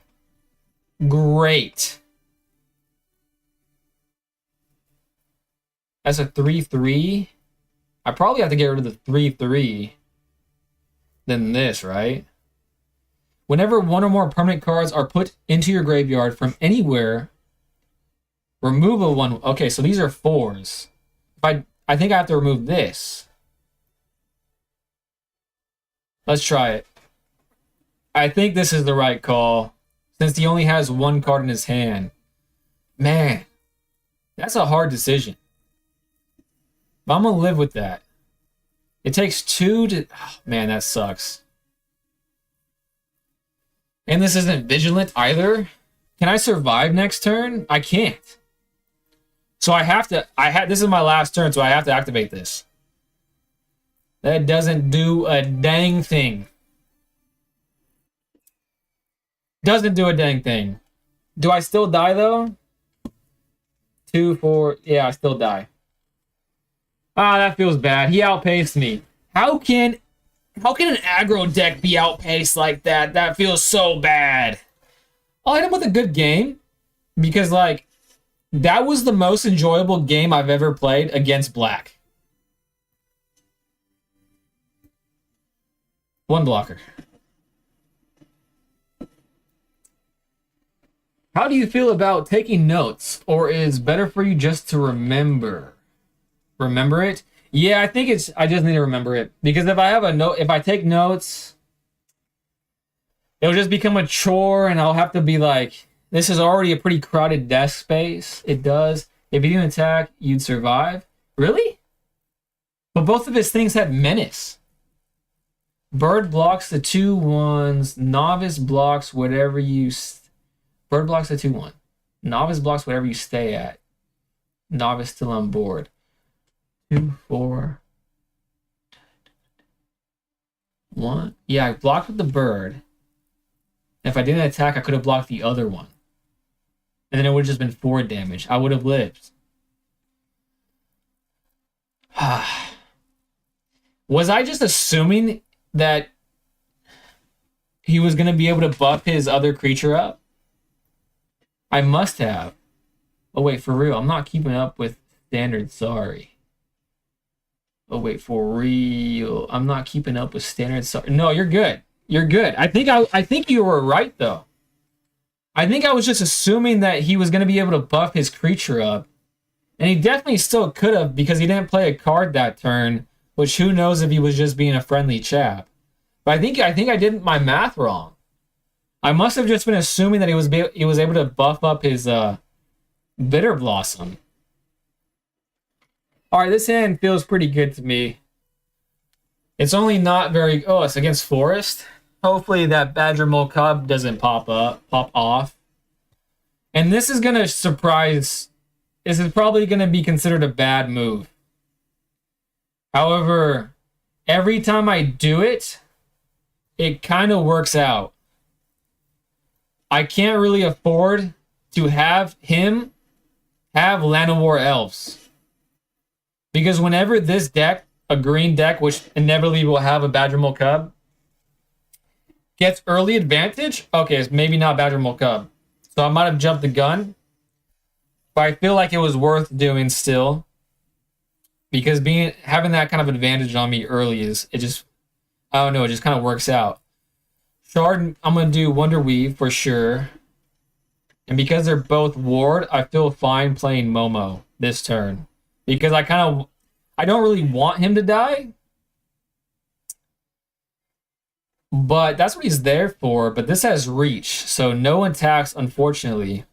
Great. That's a 3/3. I probably have to get rid of the 3/3 than this, right? Whenever one or more permanent cards are put into your graveyard from anywhere, remove a 1. Okay, so these are 4s. I think I have to remove this. Let's try it. I think this is the right call, since he only has 1 card in his hand. Man, that's a hard decision. But I'm going to live with that. It takes 2 to... Oh, man, that sucks. And this isn't vigilant either. Can I survive next turn? I can't. So I have to, this is my last turn, so I have to activate this. That doesn't do a dang thing. Doesn't do a dang thing. Do I still die though? 2, 4, yeah, I still die. Ah, that feels bad. He outpaced me. How can an aggro deck be outpaced like that? That feels so bad. I'll hit him with a good game because, like, that was the most enjoyable game I've ever played against black. One blocker. How do you feel about taking notes, or is better for you just to remember? Remember it? Yeah, I think I just need to remember it. Because if I have a note, if I take notes, it'll just become a chore and I'll have to be like, this is already a pretty crowded desk space. It does. If you didn't attack, you'd survive. Really? But both of his things had menace. Bird blocks the 2/1s. Novice blocks whatever you... Bird blocks the 2/1. Novice blocks whatever you stay at. Novice still on board. 2, 4, 1. Yeah, I blocked with the bird. If I didn't attack, I could have blocked the other one. And then it would have just been 4 damage. I would have lived. Was I just assuming that he was going to be able to buff his other creature up? I must have. Oh, wait, for real. I'm not keeping up with standard, sorry. Oh, wait, for real. I'm not keeping up with standard, sorry. No, you're good. You're good. I think you were right, though. I think I was just assuming that he was going to be able to buff his creature up. And he definitely still could have, because he didn't play a card that turn, which who knows if he was just being a friendly chap. But I think I did my math wrong. I must have just been assuming that he was able to buff up his Bitter Blossom. Alright, this hand feels pretty good to me. It's only not very... Oh, it's against Forest. Hopefully that Badger Mole Cub doesn't pop off. And this is going to surprise... This is probably going to be considered a bad move. However, every time I do it, it kind of works out. I can't really afford to have him have Llanowar Elves. Because whenever this deck, a green deck, which inevitably will have a Badger Mole Cub, gets early advantage, okay, it's maybe not Badger Mole Cub. So I might have jumped the gun. But I feel like it was worth doing still. Because having that kind of advantage on me early is, it just, I don't know, it just kind of works out. Shard, I'm going to do Wonder Weave for sure. And because they're both ward, I feel fine playing Momo this turn. Because I don't really want him to die. But that's what he's there for. But this has reach, so no attacks, unfortunately.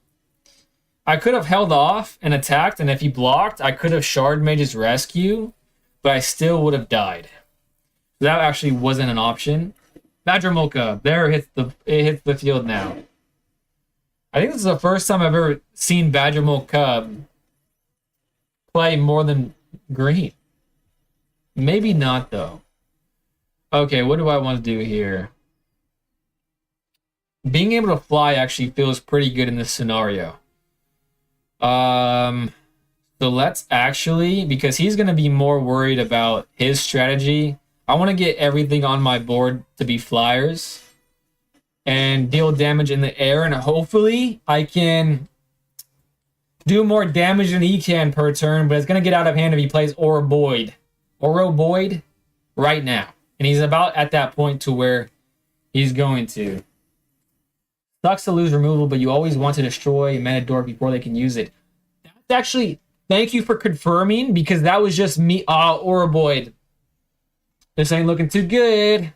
I could have held off and attacked, and if he blocked, I could have Shard Mage's Rescue, but I still would have died. That actually wasn't an option. Badger Mole Cub, there it hits the field now. I think this is the first time I've ever seen Badger Mole Cub play more than green. Maybe not, though. Okay, what do I want to do here? Being able to fly actually feels pretty good in this scenario. So let's actually, because he's going to be more worried about his strategy, I want to get everything on my board to be flyers and deal damage in the air, and hopefully I can do more damage than he can per turn, but it's going to get out of hand if he plays Oroboid right now. And he's about at that point to where he's going to. Sucks to lose removal, but you always want to destroy Manador before they can use it. That's actually, thank you for confirming, because that was just me. Oroboid. This ain't looking too good.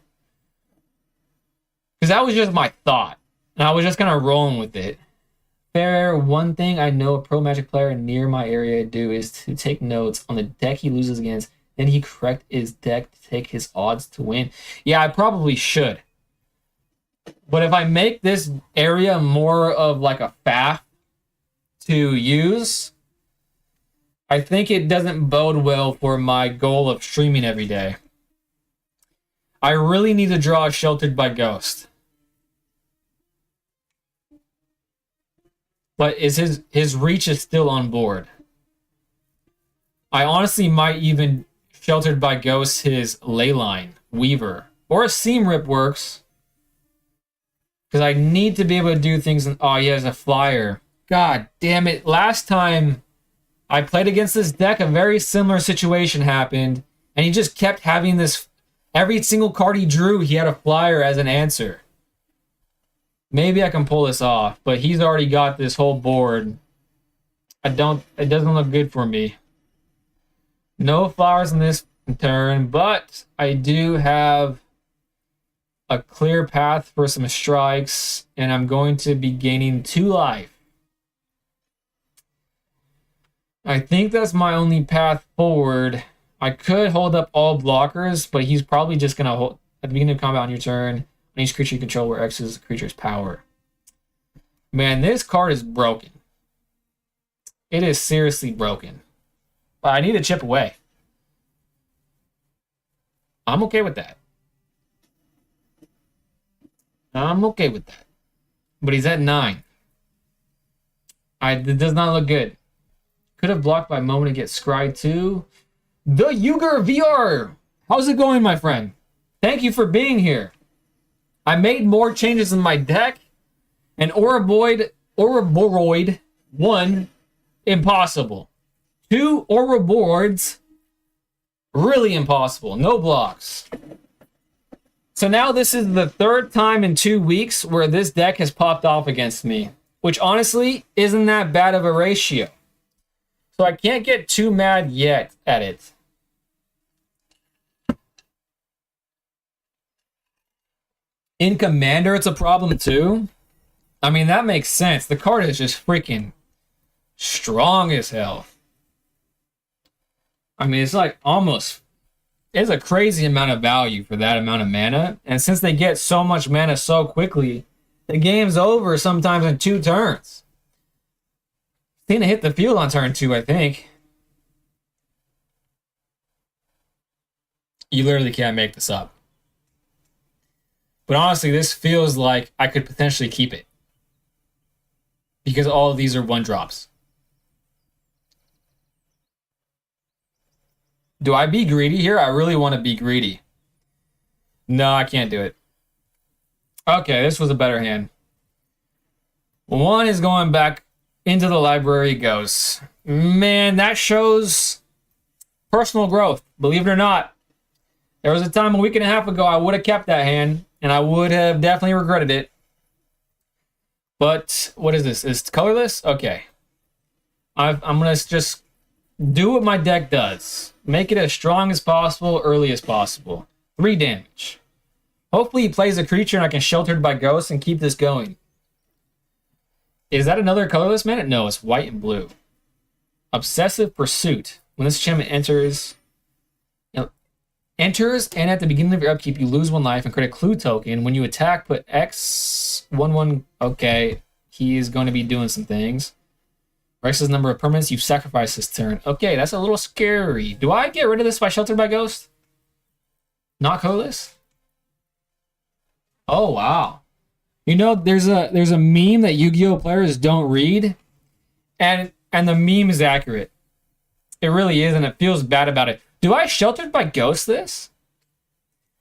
Because that was just my thought. And I was just kind of rolling with it. Fair, one thing I know a pro Magic player near my area do is to take notes on the deck he loses against. Then he correct his deck to take his odds to win. Yeah, I probably should. But if I make this area more of like a faff to use, I think it doesn't bode well for my goal of streaming every day. I really need to draw Sheltered by Ghost. But his reach is still on board. I honestly might even Sheltered by Ghost his Leyline, Weaver, or a Seam Rip works. Because I need to be able to do things. Oh, he has a flyer. God damn it. Last time I played against this deck, a very similar situation happened. And he just kept having this. Every single card he drew, he had a flyer as an answer. Maybe I can pull this off. But he's already got this whole board. It doesn't look good for me. No flowers in this turn. But I do have a clear path for some strikes, and I'm going to be gaining 2 life. I think that's my only path forward. I could hold up all blockers, but he's probably just going to hold at the beginning of combat on your turn. On each creature you control where X is the creature's power. Man, this card is broken. It is seriously broken. But I need to chip away. I'm okay with that. I'm okay with that. But he's at 9. It does not look good. Could have blocked by moment to get scryed too. The Yuger VR! How's it going, my friend? Thank you for being here. I made more changes in my deck. And Ouroboros 1, impossible. 2 Ouroboros, really impossible. No blocks. So now this is the 3rd time in 2 weeks where this deck has popped off against me, which honestly isn't that bad of a ratio. So I can't get too mad yet at it. In Commander, it's a problem too. I mean, that makes sense. The card is just freaking strong as hell. I mean, it's like almost... It's a crazy amount of value for that amount of mana. And since they get so much mana so quickly, the game's over sometimes in 2 turns. Seem to hit the field on turn 2, I think. You literally can't make this up. But honestly, this feels like I could potentially keep it. Because all of these are 1-drops. Do I be greedy here? I really want to be greedy. No, I can't do it. Okay, this was a better hand. 1 is going back into the library it goes. Man, that shows personal growth. Believe it or not. There was a time a week and a half ago I would have kept that hand, and I would have definitely regretted it. But, what is this? Is it colorless? Okay. I'm going to just do what my deck does. Make it as strong as possible, early as possible. 3 damage. Hopefully he plays a creature and I can Sheltered by Ghosts and keep this going. Is that another colorless mana? No, it's white and blue. Obsessive Pursuit. When this enchantment enters and at the beginning of your upkeep you lose 1 life and create a clue token. When you attack, put X11. Okay, he is going to be doing some things. X's number of permanents you've sacrificed this turn. Okay, that's a little scary. Do I get rid of this by Sheltered by Ghost? Not colorless? Oh, wow. You know, there's a meme that Yu-Gi-Oh players don't read, and the meme is accurate. It really is, and it feels bad about it. Do I Sheltered by Ghost this?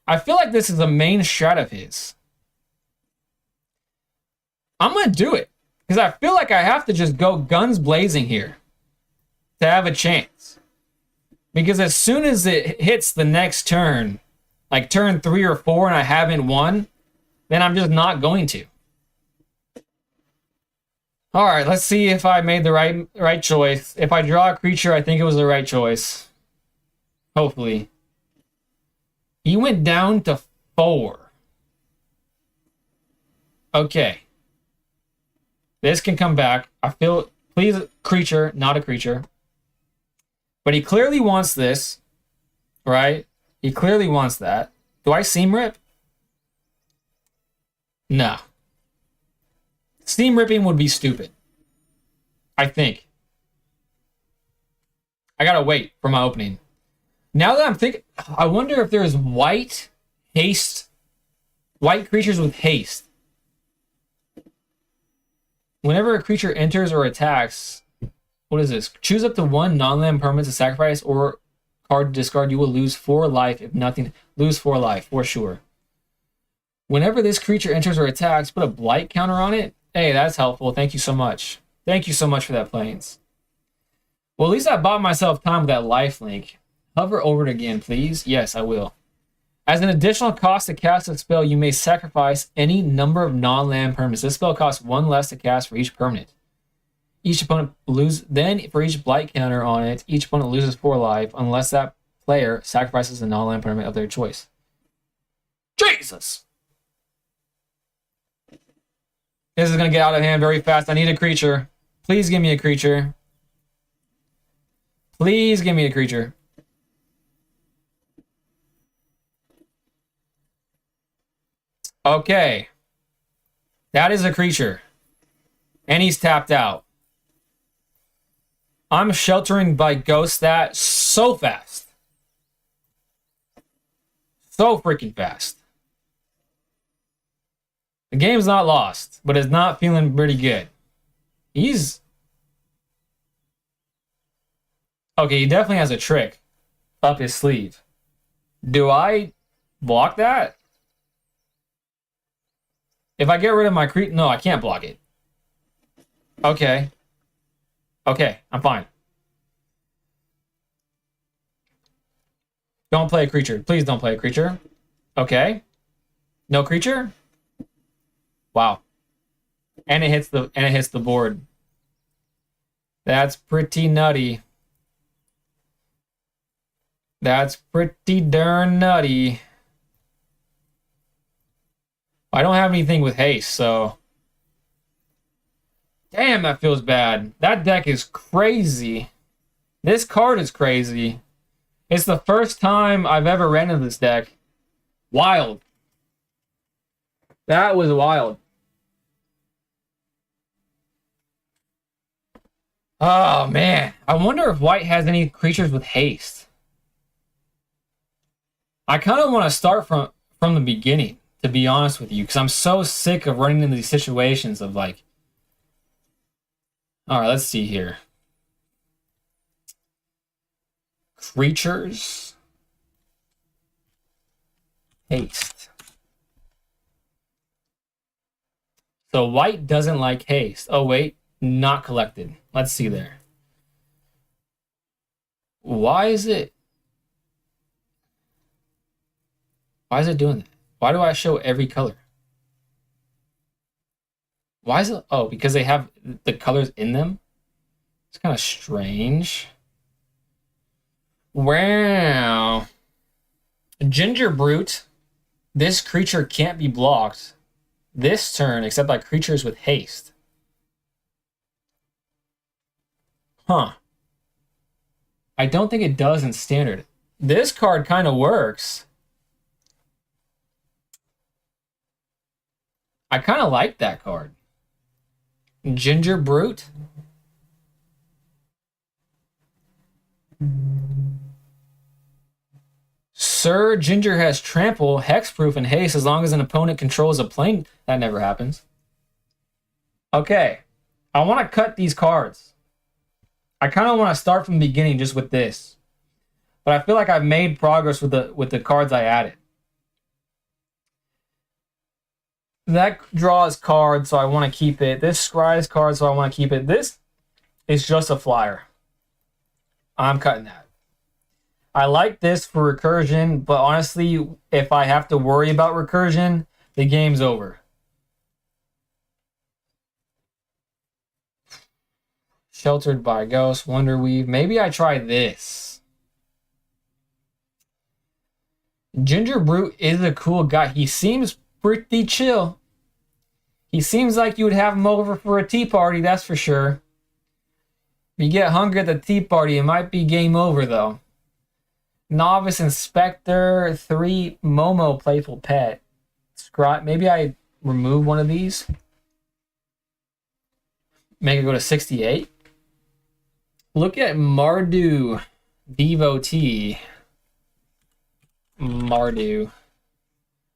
I feel like this is a main strat of his. I'm going to do it. Because I feel like I have to just go guns blazing here to have a chance. Because as soon as it hits the next turn, like turn 3 or 4, and I haven't won, then I'm just not going to. All right, let's see if I made the right choice. If I draw a creature, I think it was the right choice. Hopefully. He went down to 4. Okay. This can come back. I feel... Please, creature, not a creature. But he clearly wants this. Right? He clearly wants that. Do I Seam Rip? No. Steam ripping would be stupid. I think. I gotta wait for my opening. Now that I'm thinking, I wonder if there's white creatures with haste. Whenever a creature enters or attacks, what is this? Choose up to one non-land permanent to sacrifice or card to discard. You will lose 4 life if nothing. Lose 4 life, for sure. Whenever this creature enters or attacks, put a blight counter on it. Hey, that's helpful. Thank you so much. Thank you so much for that, Plains. Well, at least I bought myself time with that life link. Hover over it again, please. Yes, I will. As an additional cost to cast a spell, you may sacrifice any number of non-land permanents. This spell costs 1 less to cast for each permanent. Each opponent loses. Then, for each blight counter on it, each opponent loses 4 life unless that player sacrifices a non-land permanent of their choice. Jesus! This is going to get out of hand very fast. I need a creature. Please give me a creature. Please give me a creature. Okay. That is a creature. And he's tapped out. I'm sheltering by ghost that so fast. So freaking fast. The game's not lost, but it's not feeling pretty good. He's... Okay, he definitely has a trick up his sleeve. Do I block that? If I get rid of my creep... No, I can't block it. Okay. Okay, I'm fine. Don't play a creature. Please don't play a creature. Okay. No creature? Wow. And it hits the board. That's pretty nutty. That's pretty darn nutty. I don't have anything with haste, so... Damn, that feels bad. That deck is crazy. This card is crazy. It's the first time I've ever ran into this deck. Wild. That was wild. Oh, man. I wonder if white has any creatures with haste. I kind of want to start from the beginning, to be honest with you, because I'm so sick of running into these situations of like... Alright, let's see here. Creatures. Haste. So white doesn't like haste. Oh, wait. Not collected. Let's see there. Why is it doing that? Why do I show every color? Why is it? Oh, because they have the colors in them? It's kind of strange. Wow. Ginger Brute. This creature can't be blocked this turn except by creatures with haste. Huh. I don't think it does in standard. This card kind of works. I kind of like that card. Ginger Brute. Sir Ginger has trample, hexproof, and haste as long as an opponent controls a plane. That never happens. Okay. I want to cut these cards. I kind of want to start from the beginning just with this. But I feel like I've made progress with the cards I added. That draws cards, so I want to keep it. This scries cards, so I want to keep it. This is just a flyer. I'm cutting that. I like this for recursion, but honestly, if I have to worry about recursion, the game's over. Sheltered by Ghost, Wonderweave. Maybe I try this. Ginger Brute is a cool guy. He seems pretty chill. He seems like you would have him over for a tea party, that's for sure. If you get hungry at the tea party, it might be game over, though. Novice Inspector, 3 Momo Playful Pet. Maybe I remove one of these. Make it go to 68. Look at Mardu Devotee. Mardu.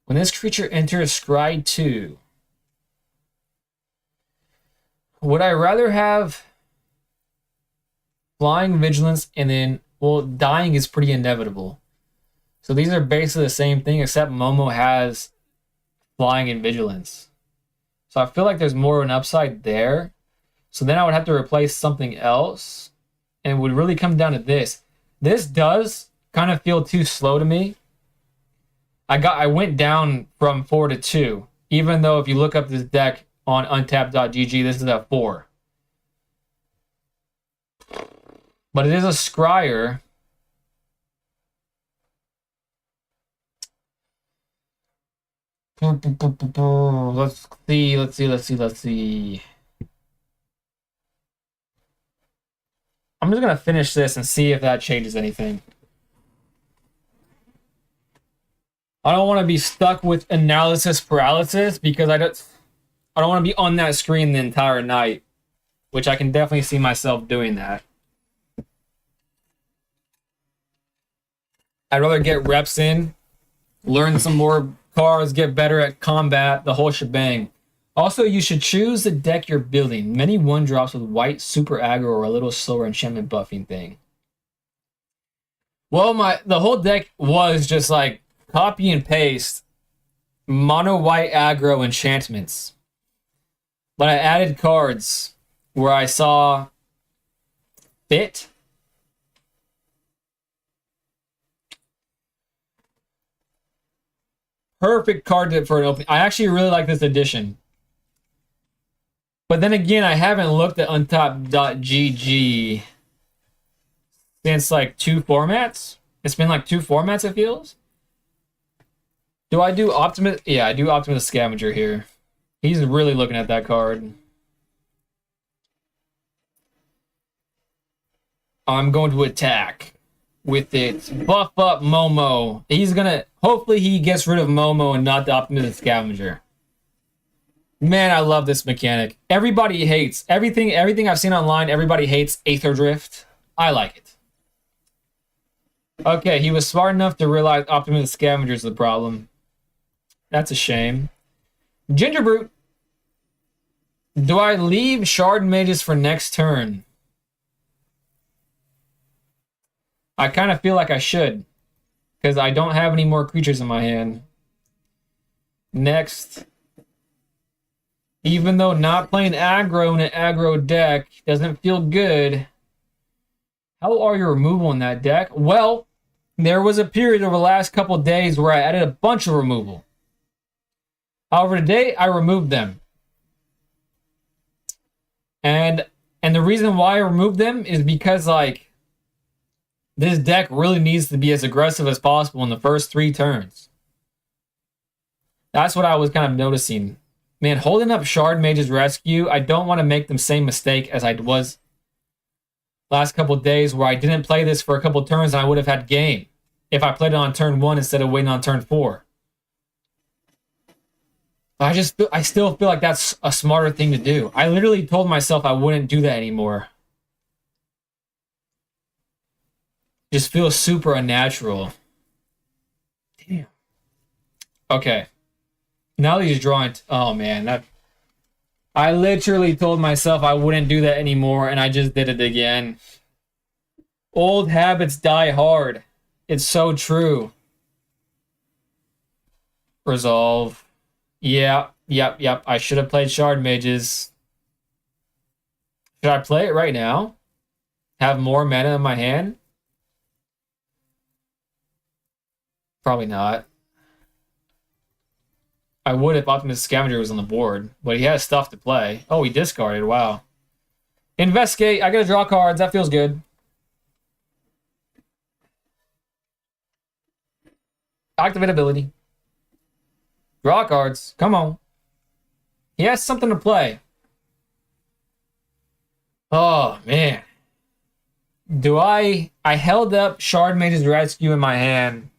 When this creature enters Scry 2, would I rather have Flying, Vigilance, and then, well, Dying is pretty inevitable. So these are basically the same thing, except Momo has Flying and Vigilance. So I feel like there's more of an upside there. So then I would have to replace something else. And it would really come down to this. This does kind of feel too slow to me. I went down from 4 to 2. Even though if you look up this deck on untapped.gg, this is at 4. But it is a scryer. Let's see. I'm just gonna finish this and see if that changes anything. I don't want to be stuck with analysis paralysis because I don't want to be on that screen the entire night, which I can definitely see myself doing that. I'd rather get reps in, learn some more cards, get better at combat, the whole shebang. Also, you should choose the deck you're building. Many 1-drops with white, super aggro, or a little slower enchantment buffing thing. Well, the whole deck was just like copy and paste mono white aggro enchantments. But I added cards where I saw fit. Perfect card for an opening. I actually really like this edition. But then again, I haven't looked at untapped.gg since like 2 formats. It's been like 2 formats, it feels. Do I do Optimus? Yeah, I do Optimus Scavenger here. He's really looking at that card. I'm going to attack with it. Buff up Momo. He's gonna... Hopefully he gets rid of Momo and not the Optimus Scavenger. Man, I love this mechanic. Everybody hates... Everything I've seen online, everybody hates Aether Drift. I like it. Okay, he was smart enough to realize Optimus Scavenger is the problem. That's a shame. Ginger Brute. Do I leave Shard Mages for next turn? I kind of feel like I should. Because I don't have any more creatures in my hand. Next. Even though not playing aggro in an aggro deck doesn't feel good. How are your removal in that deck? Well, there was a period over the last couple of days where I added a bunch of removal. However, today I removed them. And the reason why I removed them is because, like, this deck really needs to be as aggressive as possible in the first 3 turns. That's what I was kind of noticing. Man, holding up Shard Mage's Rescue, I don't want to make the same mistake as I was last couple of days where I didn't play this for a couple of turns and I would have had game if I played it on turn 1 instead of waiting on turn 4. I still feel like that's a smarter thing to do. I literally told myself I wouldn't do that anymore. Just feels super unnatural. Damn. Okay. Now that he's drawing... Oh, man. I literally told myself I wouldn't do that anymore, and I just did it again. Old habits die hard. It's so true. Resolve. Yep. I should have played Shard Mages. Should I play it right now? Have more mana in my hand? Probably not. I would if Optimus Scavenger was on the board, but he has stuff to play. Oh, he discarded. Wow. Investigate. I gotta draw cards. That feels good. Activate ability. Draw cards. Come on. He has something to play. Oh, man. I held up Shard Mage's Rescue in my hand.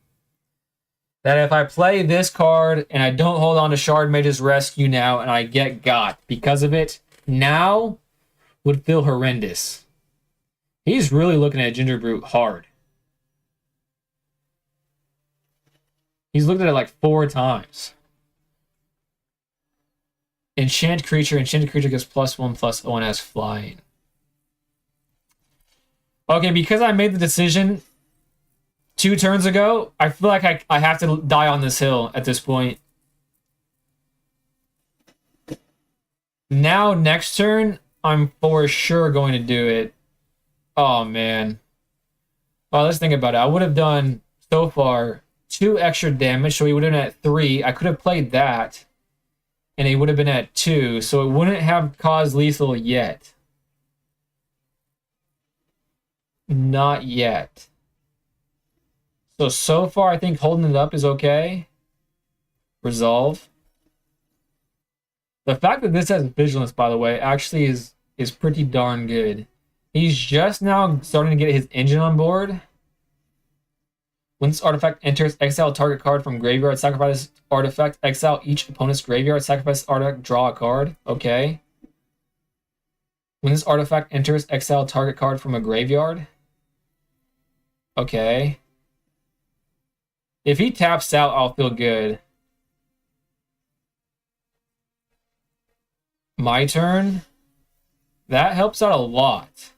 that if I play this card and I don't hold on to Shard Mage's Rescue now and I get got because of it, now would feel horrendous. He's really looking at Ginger Brute hard. He's looked at it like 4 times. Enchanted creature gets +1/+0 and has flying. Okay, because I made the decision 2 turns ago, I feel like I have to die on this hill at this point. Now, next turn, I'm for sure going to do it. Oh, man. Oh, let's think about it. I would have done, so far, 2 extra damage, so he would have been at 3. I could have played that, and he would have been at 2, so it wouldn't have caused lethal yet. Not yet. So far, I think holding it up is okay. Resolve. The fact that this has Vigilance, by the way, actually is pretty darn good. He's just now starting to get his engine on board. When this artifact enters, exile target card from graveyard, sacrifice artifact, exile each opponent's graveyard, sacrifice artifact, draw a card. Okay. When this artifact enters, exile target card from a graveyard. Okay. If he taps out, I'll feel good. My turn. That helps out a lot.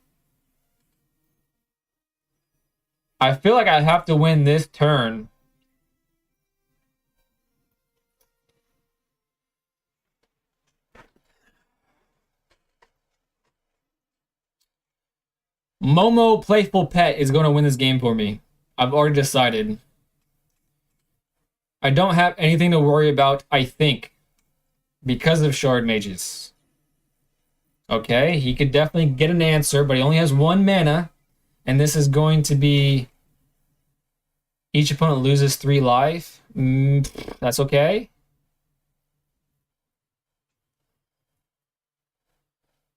I feel like I have to win this turn. Momo Playful Pet is going to win this game for me. I've already decided. I don't have anything to worry about, I think, because of Shard Mages. Okay, he could definitely get an answer, but he only has 1 mana, and this is going to be each opponent loses 3 life. That's okay.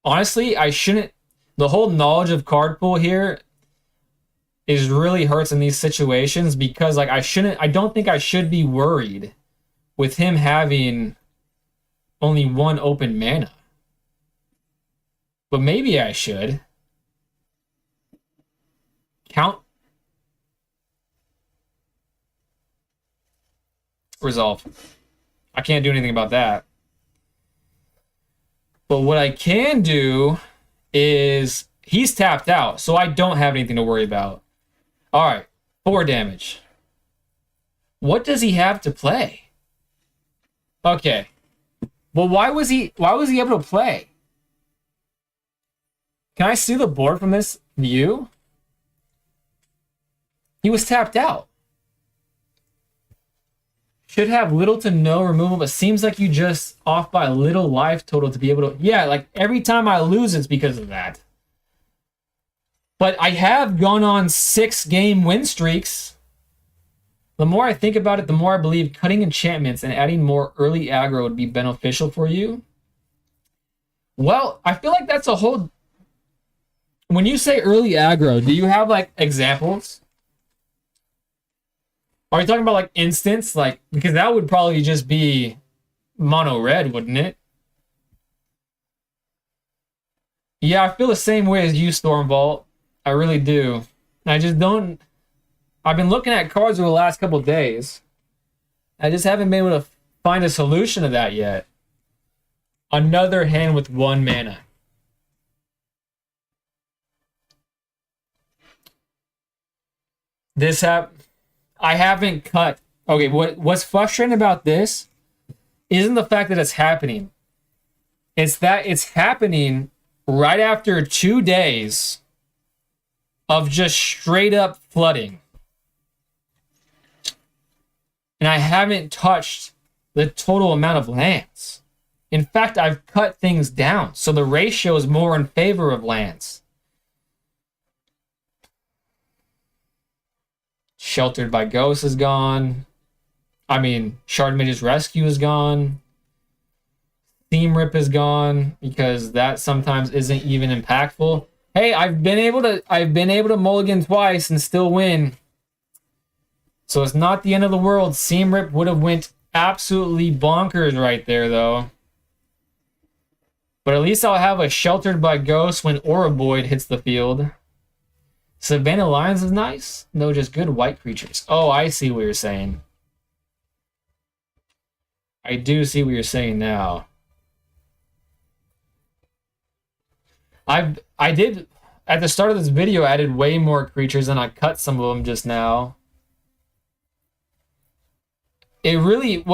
Honestly, I shouldn't. The whole knowledge of card pool here is really hurts in these situations because like I don't think I should be worried with him having only 1 open mana. But maybe I should. Count. Resolve. I can't do anything about that. But what I can do is he's tapped out, so I don't have anything to worry about. All right, 4 damage. What does he have to play? Okay. Well, why was he able to play? Can I see the board from this view? He was tapped out. Should have little to no removal, but seems like you just off by a little life total to be able to... Yeah, like every time I lose, it's because of that. But I have gone on 6-game win streaks. The more I think about it, the more I believe cutting enchantments and adding more early aggro would be beneficial for you. Well, I feel like that's a whole... When you say early aggro, do you have like examples? Are you talking about like instants? Like, because that would probably just be mono red, wouldn't it? Yeah, I feel the same way as you, Stormvault. I really do. I just don't... I've been looking at cards over the last couple of days. I just haven't been able to find a solution to that yet. Another hand with 1 mana. I haven't cut. Okay, what's frustrating about this isn't the fact that it's happening. It's that it's happening right after 2 days of just straight up flooding. And I haven't touched the total amount of lands. In fact, I've cut things down, so the ratio is more in favor of lands. Sheltered by Ghosts is gone. I mean, Shard Mage's Rescue is gone. Theme Rip is gone because that sometimes isn't even impactful. Hey, I've been able to mulligan twice and still win. So it's not the end of the world. Seam Rip would have went absolutely bonkers right there, though. But at least I'll have a Sheltered by Ghost when Oroboid hits the field. Savannah Lions is nice. No, just good white creatures. Oh, I see what you're saying. I do see what you're saying now. I did at the start of this video I added way more creatures and I cut some of them just now. It really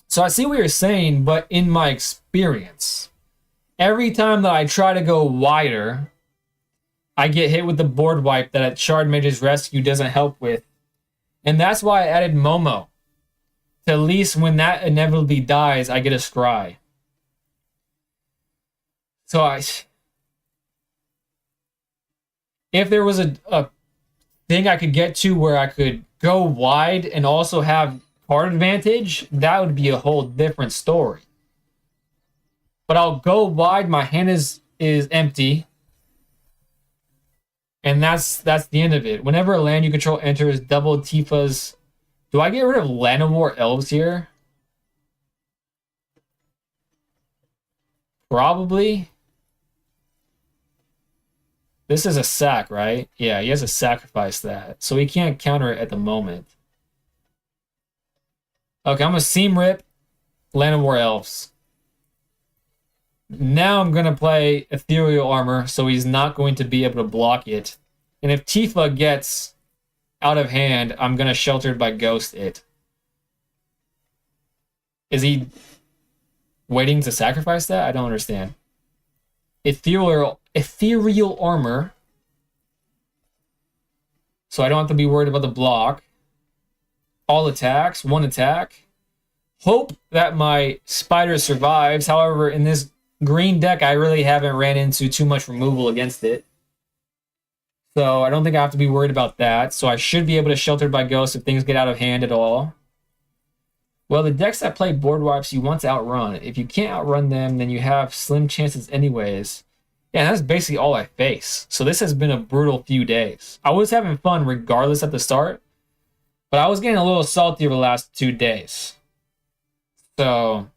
so I see what you're saying, but in my experience, every time that I try to go wider, I get hit with the board wipe that a Shard Mage's Rescue doesn't help with. And that's why I added Momo. To at least when that inevitably dies, I get a Scry. So if there was a thing I could get to where I could go wide and also have card advantage, that would be a whole different story. But I'll go wide, my hand is empty. And that's the end of it. Whenever a land you control enters double Tifa's... Do I get rid of Llanowar Elves here? Probably. This is a sack, right? Yeah, he has to sacrifice that. So he can't counter it at the moment. Okay, I'm going to Seam Rip Llanowar Elves. Now I'm going to play Ethereal Armor, so he's not going to be able to block it. And if Tifa gets out of hand, I'm going to Sheltered by Ghost it. Is he waiting to sacrifice that? I don't understand. Ethereal Armor. So I don't have to be worried about the block. All attacks, one attack. Hope that my Spider survives. However, in this green deck, I really haven't ran into too much removal against it. So I don't think I have to be worried about that. So I should be able to Shelter by Ghost if things get out of hand at all. Well, the decks that play board wipes, you want to outrun. If you can't outrun them, then you have slim chances anyways. Yeah, that's basically all I face. So this has been a brutal few days. I was having fun regardless at the start, but I was getting a little salty over the last 2 days. So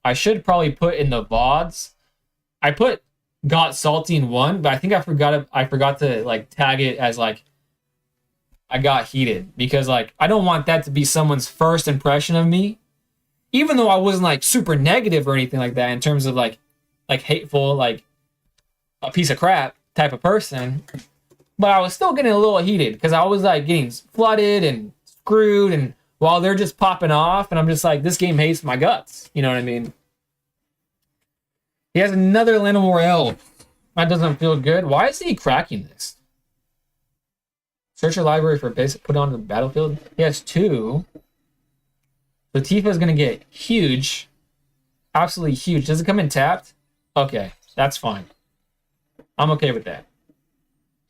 I should probably put in the VODs. I put got salty in one, but I think I forgot to like tag it as like I got heated, because like I don't want that to be someone's first impression of me, even though I wasn't like super negative or anything like that in terms of like hateful, like a piece of crap type of person. But I was still getting a little heated because I was like getting flooded and screwed, and while they're just popping off, and I'm just like, this game hates my guts. You know what I mean? He has another Llanowar Elf. That doesn't feel good. Why is he cracking this? Search your library for basic, put on the battlefield. He has 2. So Tifa is going to get huge. Absolutely huge. Does it come in tapped? Okay, that's fine. I'm okay with that.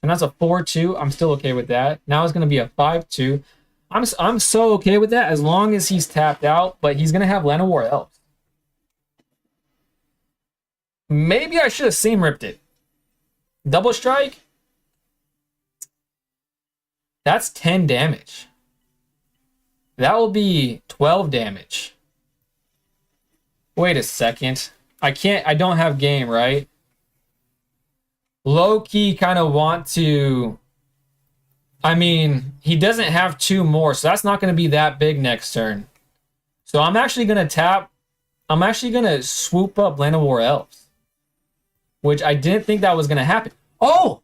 And that's a 4-2. I'm still okay with that. Now it's going to be a 5-2. I'm so okay with that as long as he's tapped out, but he's going to have Llanowar Elves. Maybe I should have Seam Ripped it. Double Strike? That's 10 damage. That will be 12 damage. Wait a second. I don't have game, right? Low-key kind of want to... I mean, he doesn't have 2 more, so that's not going to be that big next turn. So I'm actually going to tap... I'm actually going to swoop up Llanowar Elves, which I didn't think that was going to happen. Oh!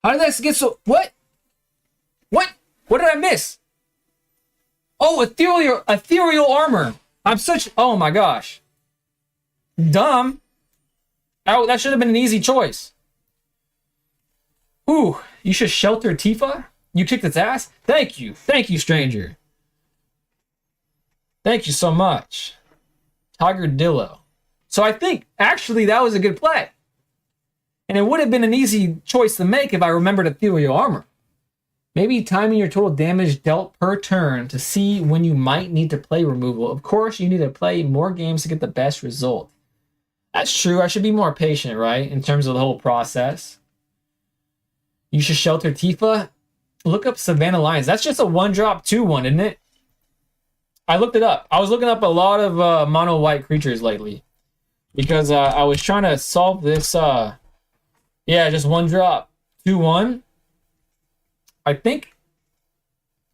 How did that get so... What? What? What did I miss? Oh, ethereal armor. I'm such... Oh my gosh. Dumb. Oh, that should have been an easy choice. Ooh, you should Shelter Tifa? You kicked its ass? Thank you. Thank you, stranger. Thank you so much. Tiger Dillo. So I think, actually, that was a good play. And it would have been an easy choice to make if I remembered Ethereal Armor. Maybe timing your total damage dealt per turn to see when you might need to play removal. Of course, you need to play more games to get the best result. That's true. I should be more patient, right? In terms of the whole process. You should Shelter Tifa. Look up Savannah Lions. That's just a 1-drop 2/1, isn't it? I looked it up. I was looking up a lot of mono white creatures lately because I was trying to solve this. Yeah, just 1-drop 2/1. I think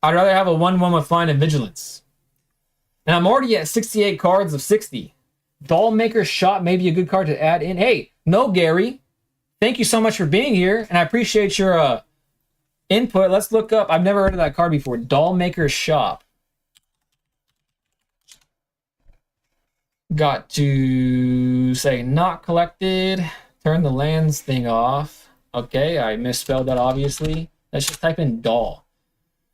I'd rather have a 1/1 with flying and vigilance. And I'm already at 68 cards of 60. Dollmaker's Shot may be a good card to add in. Hey, no, Gary. Thank you so much for being here, and I appreciate your input. Let's look up. I've never heard of that card before. Dollmaker's Shop. Got to say not collected. Turn the lands thing off. Okay, I misspelled that obviously. Let's just type in doll.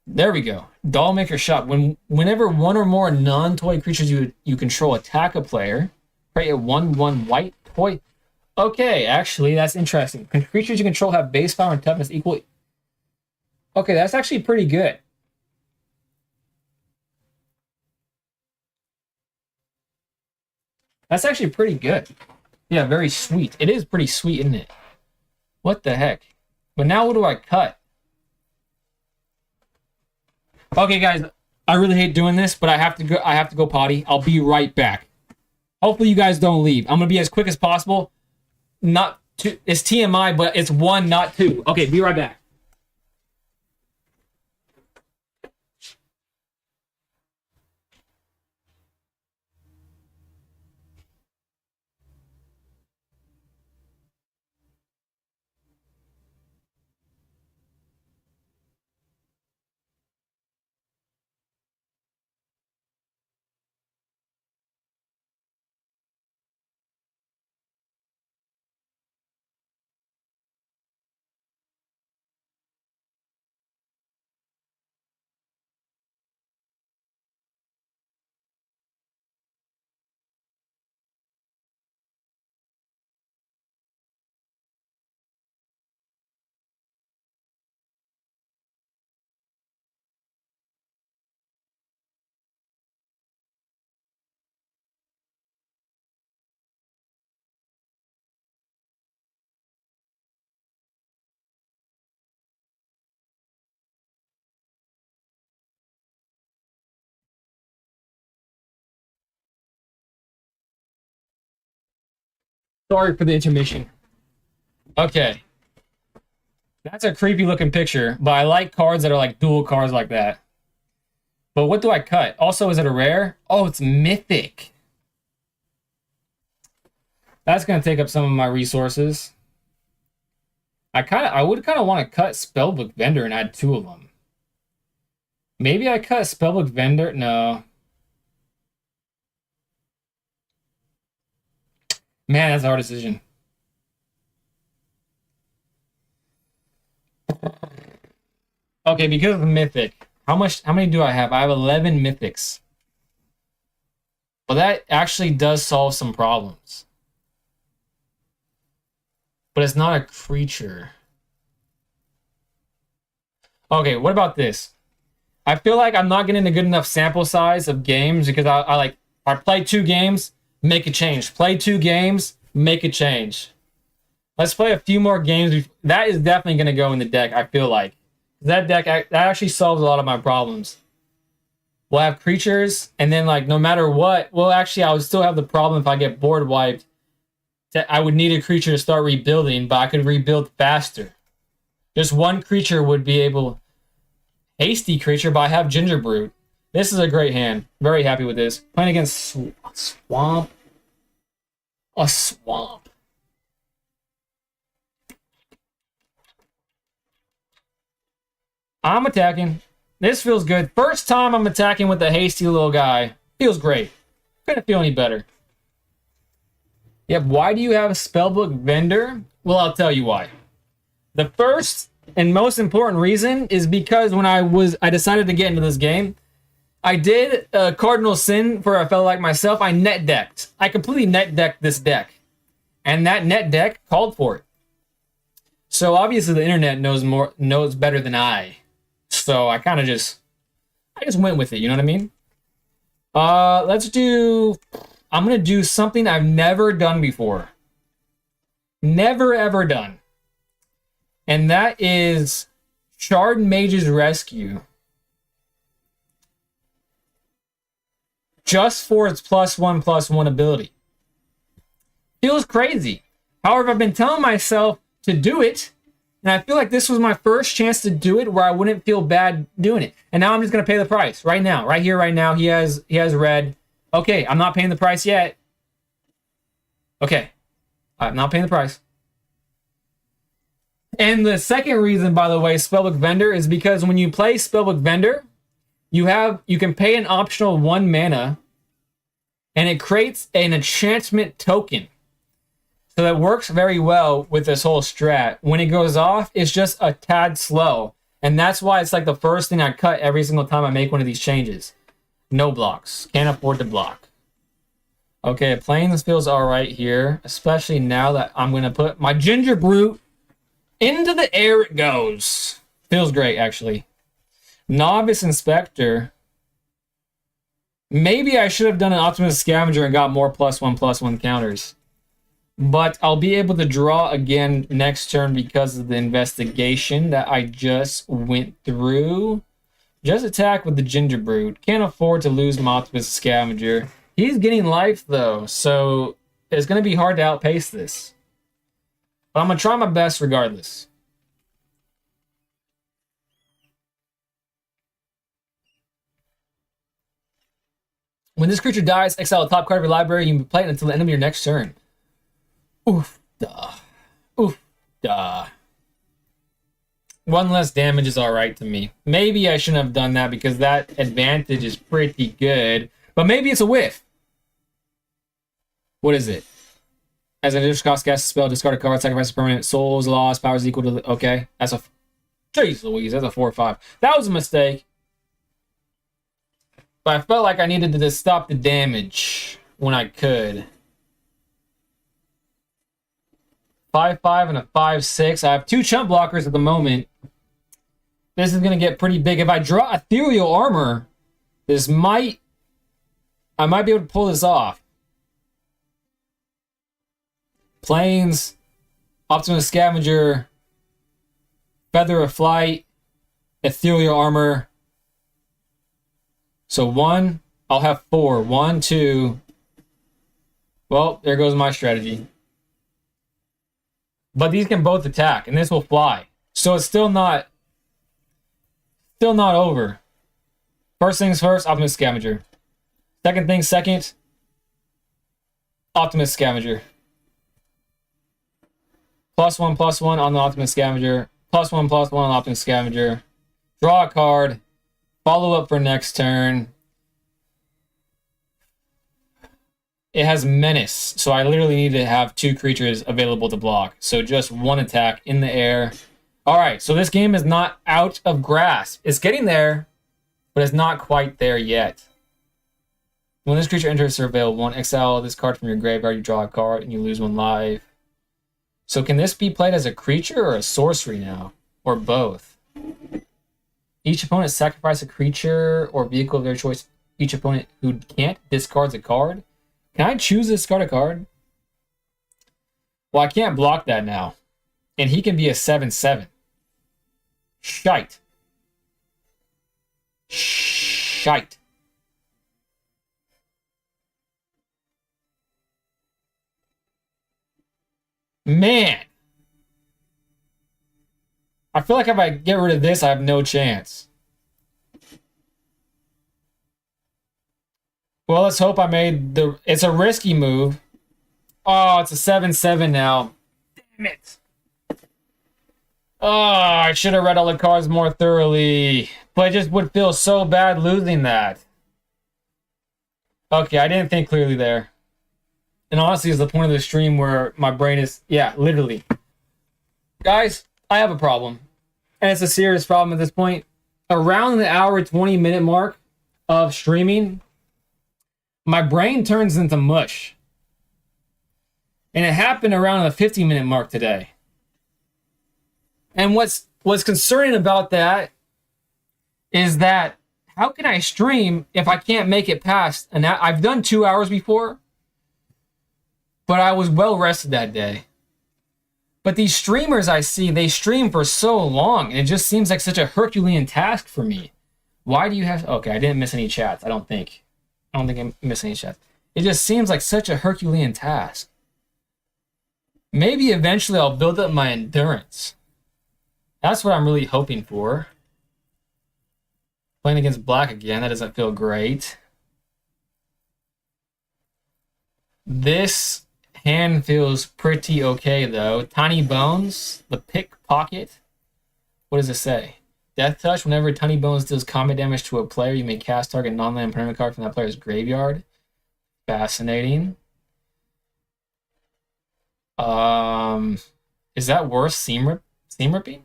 There we go. Dollmaker's Shop. Whenever one or more non-toy creatures you control attack a player, create a 1/1 white toy. Okay, actually, that's interesting. Creatures you control have base power and toughness equal. Okay, that's actually pretty good. That's actually pretty good. Yeah, very sweet. It is pretty sweet, isn't it? What the heck? But now what do I cut? Okay, guys, I really hate doing this, but I have to go potty. I'll be right back. Hopefully you guys don't leave. I'm gonna be as quick as possible. Not two. It's TMI, but it's 1, not 2. Okay, be right back. Sorry for the intermission. Okay. That's a creepy looking picture, but I like cards that are like dual cards like that. But what do I cut? Also, is it a rare? Oh, it's mythic. That's gonna take up some of my resources. I would kind of want to cut Spellbook Vendor and add 2 of them. Maybe I cut Spellbook Vendor. No. Man, that's a hard decision. Okay, because of the mythic. How many do I have? I have 11 mythics. Well, that actually does solve some problems. But it's not a creature. Okay, what about this? I feel like I'm not getting a good enough sample size of games because I play 2 games, make a change. Play 2 games, make a change. Let's play a few more games. That is definitely going to go in the deck, I feel like. That deck, that actually solves a lot of my problems. We'll have creatures, and then like no matter what, well actually I would still have the problem if I get board wiped. I would need a creature to start rebuilding, but I could rebuild faster. Just one creature would be able... Hasty creature, but I have Gingerbrute. This is a great hand. Very happy with this. Playing against Swamp. A Swamp. I'm attacking. This feels good. First time I'm attacking with a hasty little guy. Feels great. Couldn't feel any better. Yep, why do you have a Spellbook Vendor? Well, I'll tell you why. The first and most important reason is because when I decided to get into this game, I did a cardinal sin for a fellow like myself. I net decked. I completely net decked this deck. And that net deck called for it. So obviously the internet knows better than I. So I kind of just went with it, you know what I mean? I'm going to do something I've never done before. Never ever done. And that is Shard Mage's Rescue. Just for its +1/+1 ability. Feels crazy. However, I've been telling myself to do it, and I feel like this was my first chance to do it where I wouldn't feel bad doing it. And now I'm just gonna pay the price right now, right here, right now. He has red. Okay, I'm not paying the price yet. Okay, I'm not paying the price. And the second reason, by the way, Spellbook Vendor, is because when you play Spellbook Vendor, you can pay an optional 1 mana, and it creates an enchantment token. So that works very well with this whole strat. When it goes off, it's just a tad slow. And that's why it's like the first thing I cut every single time I make one of these changes. No blocks. Can't afford to block. Okay, Plains feels alright here. Especially now that I'm going to put my Ginger Brute into the air it goes. Feels great, actually. Novice Inspector. Maybe I should have done an Optimus Scavenger and got more +1/+1 counters. But I'll be able to draw again next turn because of the investigation that I just went through. Just attack with the Ginger Brute. Can't afford to lose my Optimus Scavenger. He's getting life though, so it's going to be hard to outpace this. But I'm going to try my best regardless. When this creature dies, exile a top card of your library. You can play it until the end of your next turn. Oof, duh. Oof, duh. 1 less damage is alright to me. Maybe I shouldn't have done that because that advantage is pretty good. But maybe it's a whiff. What is it? As an additional cost, cast a spell, discard a card, sacrifice a permanent. Souls lost, powers equal to... Okay, that's a... Jeez Louise, that's a 4/5. That was a mistake. But I felt like I needed to just stop the damage when I could. 5/5 and a 5/6. I have 2 chump blockers at the moment. This is going to get pretty big. If I draw Ethereal Armor, I might be able to pull this off. Plains, Optimus Scavenger, Feather of Flight, Ethereal Armor. So 1, I'll have 4. 1, 2. Well, there goes my strategy. But these can both attack, and this will fly. So it's still not over. First things first, Optimus Scavenger. Second things second, Optimus Scavenger. +1/+1 on the Optimus Scavenger. +1/+1 on the Optimus Scavenger. Draw a card. Follow up for next turn. It has Menace, so I literally need to have 2 creatures available to block. So just 1 attack in the air. Alright, so this game is not out of grasp. It's getting there, but it's not quite there yet. When this creature enters surveil, 1, exile this card from your graveyard, you draw a card, and you lose 1 life. So can this be played as a creature or a sorcery now? Or both? Each opponent sacrifice a creature or vehicle of their choice. Each opponent who can't discards a card. Can I choose to discard a card? Well, I can't block that now. And he can be a 7/7. Shite. Shite. Man. I feel like if I get rid of this, I have no chance. Well, let's hope I made the... It's a risky move. Oh, it's a 7/7 now. Damn it. Oh, I should have read all the cards more thoroughly. But it just would feel so bad losing that. Okay, I didn't think clearly there. And honestly, it's the point of the stream where my brain is... Yeah, literally. Guys, I have a problem. And it's a serious problem at this point. Around the hour 20-minute mark of streaming, my brain turns into mush. And it happened around the 50-minute mark today. And what's concerning about that is that how can I stream if I can't make it past an hour? I've done 2 hours before, but I was well rested that day. But these streamers I see, they stream for so long, and it just seems like such a Herculean task for me. Why do you have... Okay, I didn't miss any chats, I don't think. I missed any chats. It just seems like such a Herculean task. Maybe eventually I'll build up my endurance. That's what I'm really hoping for. Playing against black again, that doesn't feel great. This hand feels pretty okay, though. Tiny Bones, the pickpocket. What does it say? Death Touch. Whenever Tiny Bones deals combat damage to a player, you may cast target non-land permanent card from that player's graveyard. Fascinating. Is that worth seam ripping?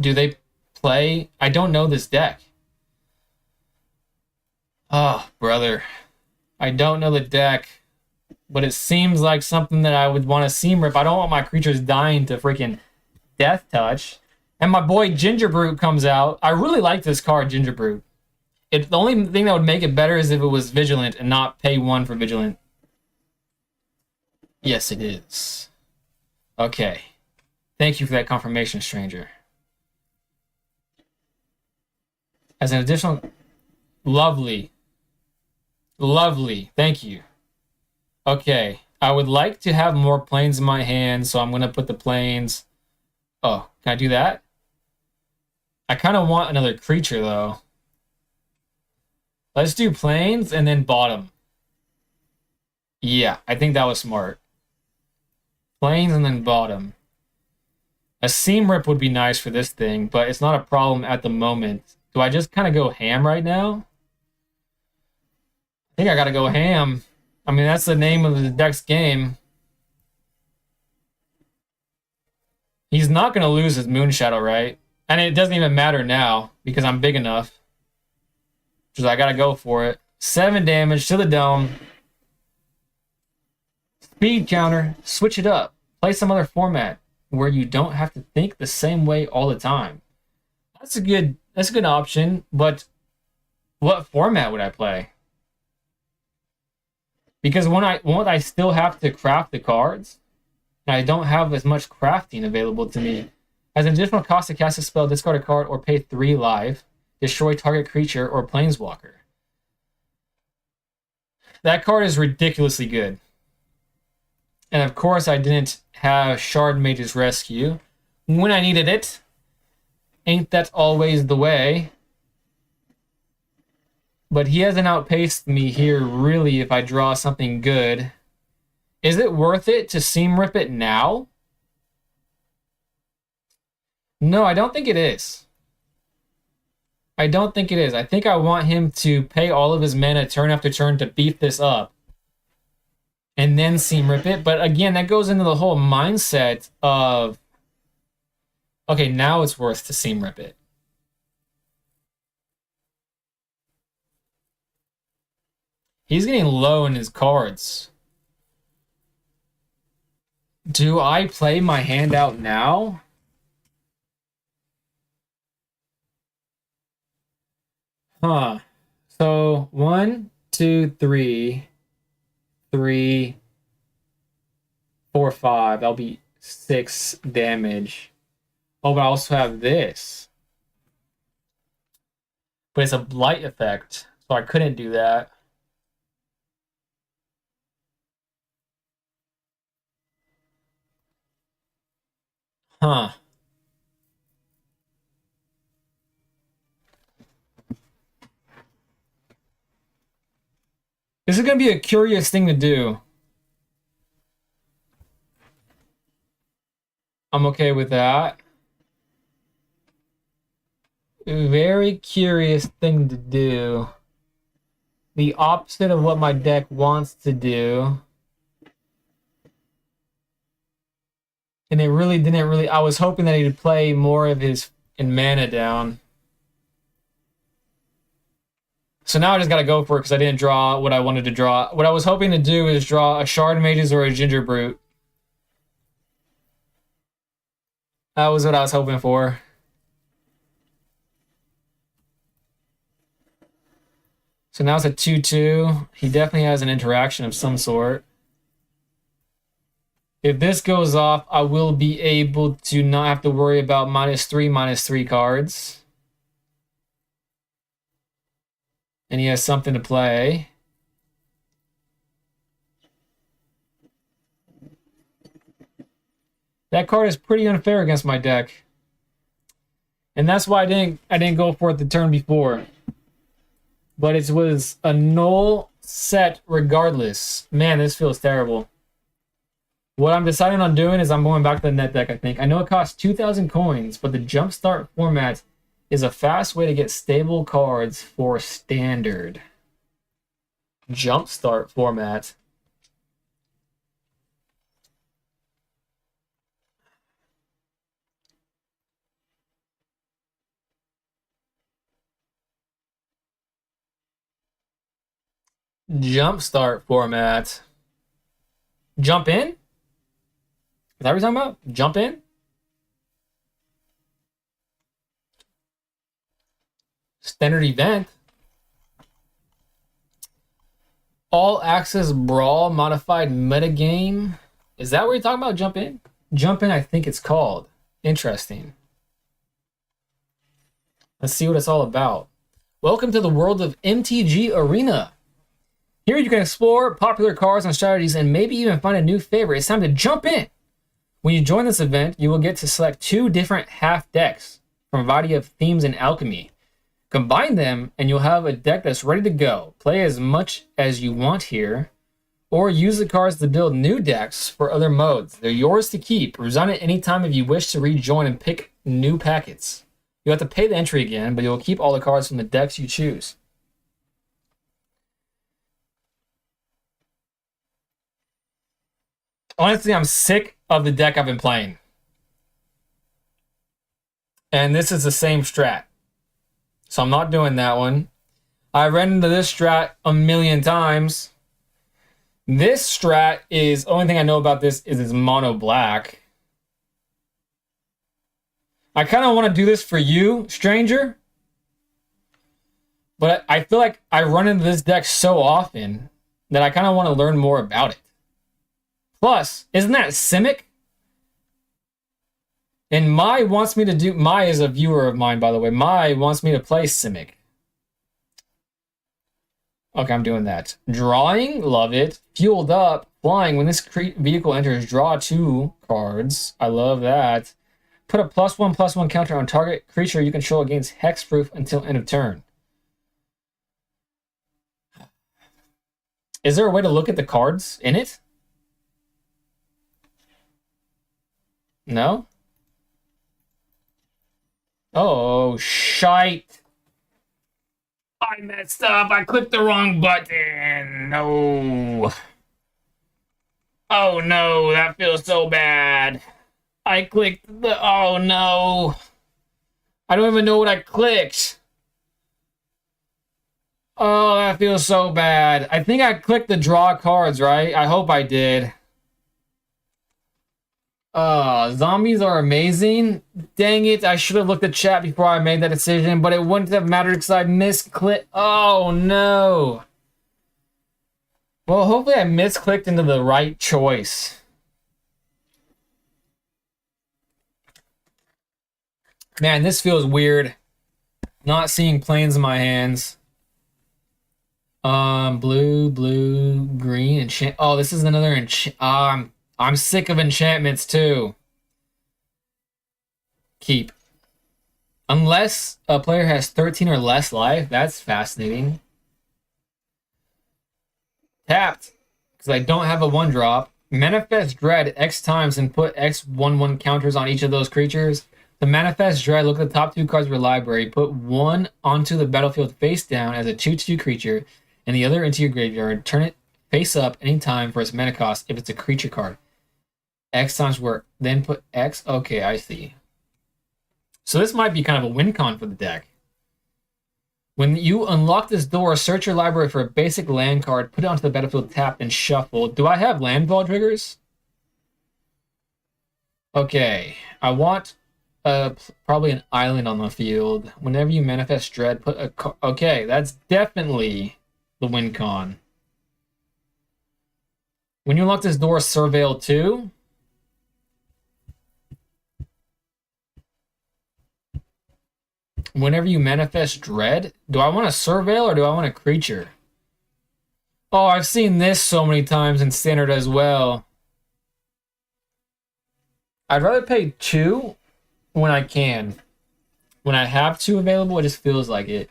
Do they play? I don't know this deck. Oh, brother. I don't know the deck, but it seems like something that I would want to seam rip. I don't want my creatures dying to freaking Death Touch. And my boy Ginger Brute comes out. I really like this card, Ginger Brute. The only thing that would make it better is if it was Vigilant and not pay 1 for Vigilant. Yes, it is. Okay. Thank you for that confirmation, stranger. As an additional... Lovely. Lovely. Thank you. Okay. I would like to have more planes in my hand, so I'm going to put the planes... Oh, can I do that? I kind of want another creature, though. Let's do planes and then bottom. Yeah, I think that was smart. Planes and then bottom. A seam rip would be nice for this thing, but it's not a problem at the moment. Do I just kind of go ham right now? I think I gotta go ham. I mean, that's the name of the next game. He's not gonna lose his Moonshadow, right? And it doesn't even matter now, because I'm big enough. Because I gotta go for it. 7 damage to the dome. Speed counter. Switch it up. Play some other format where you don't have to think the same way all the time. That's a good option, but what format would I play? Because won't I still have to craft the cards? And I don't have as much crafting available to me. As an additional cost to cast a spell, discard a card or pay 3 life. Destroy target creature or planeswalker. That card is ridiculously good. And of course I didn't have Shard Mage's Rescue when I needed it. Ain't that always the way? But he hasn't outpaced me here, really, if I draw something good. Is it worth it to seam rip it now? No, I don't think it is. I don't think it is. I think I want him to pay all of his mana turn after turn to beef this up. And then seam rip it. But again, that goes into the whole mindset of... Okay, now it's worth to seam rip it. He's getting low in his cards. Do I play my hand out now? Huh. So 1, 2, 3, 3, 4, 5. That'll be 6 damage. Oh, but I also have this. But it's a blight effect, so I couldn't do that. Huh. This is going to be a curious thing to do. I'm okay with that. Very curious thing to do. The opposite of what my deck wants to do. And it really didn't really... I was hoping that he'd play more of his mana down. So now I just gotta go for it because I didn't draw what I wanted to draw. What I was hoping to do is draw a Shard Mages or a Ginger Brute. That was what I was hoping for. So now it's a 2-2. He definitely has an interaction of some sort. If this goes off, I will be able to not have to worry about -3/-3 cards. And he has something to play. That card is pretty unfair against my deck. And that's why I didn't go for it the turn before. But it was a null set regardless. Man, this feels terrible. What I'm deciding on doing is I'm going back to the net deck, I think. I know it costs 2,000 coins, but the Jumpstart format is a fast way to get stable cards for standard. Jumpstart format. Jumpstart format. Jump in? Is that what you're talking about? Jump in? Standard event. All access brawl modified metagame. Is that what you're talking about? Jump in? Jump in, I think it's called. Interesting. Let's see what it's all about. Welcome to the world of MTG Arena. Here you can explore popular cards and strategies and maybe even find a new favorite. It's time to jump in. When you join this event, you will get to select 2 different half decks from a variety of themes and alchemy. Combine them and you'll have a deck that's ready to go. Play as much as you want here, or use the cards to build new decks for other modes. They're yours to keep. Resign at any time if you wish to rejoin and pick new packets. You'll have to pay the entry again, but you'll keep all the cards from the decks you choose. Honestly, I'm sick of the deck I've been playing. And this is the same strat. So I'm not doing that one. I ran into this strat a million times. This strat is, only thing I know about this is it's mono black. I kind of want to do this for you, stranger. But I feel like I run into this deck so often that I kind of want to learn more about it. Plus, isn't that Simic? And Mai wants me to do... Mai is a viewer of mine, by the way. Mai wants me to play Simic. Okay, I'm doing that. Drawing, love it. Fueled up, flying. When this vehicle enters, draw 2 cards. I love that. Put a +1/+1 counter on target creature you control against hexproof until end of turn. Is there a way to look at the cards in it? No? Oh, shite. I messed up. I clicked the wrong button. No. Oh, no. That feels so bad. I clicked the... Oh, no. I don't even know what I clicked. Oh, that feels so bad. I think I clicked the draw cards, right? I hope I did. Zombies are amazing. Dang it, I should have looked at chat before I made that decision, but it wouldn't have mattered because I misclicked. Oh, no. Well, hopefully I misclicked into the right choice. Man, this feels weird. Not seeing planes in my hands. Blue, green, enchant. Oh, this is another enchant. I'm sick of enchantments too. Keep. Unless a player has 13 or less life, that's fascinating. Tapped, because I don't have a 1-drop. Manifest Dread X times and put X 1/1 counters on each of those creatures. To Manifest Dread, look at the top 2 cards of your library. Put 1 onto the battlefield face down as a 2/2 creature, and the other into your graveyard. Turn it face up anytime for its mana cost if it's a creature card. X times work. Then put X. Okay, I see. So this might be kind of a win con for the deck. When you unlock this door, search your library for a basic land card, put it onto the battlefield tapped, and shuffle. Do I have landfall triggers? Okay, I want probably an island on the field. Whenever you manifest dread, put a... Okay, that's definitely the win con. When you unlock this door, surveil 2. Whenever you manifest dread, do I want a surveil or do I want a creature? Oh, I've seen this so many times in standard as well. I'd rather pay 2 when I can. When I have 2 available, it just feels like it.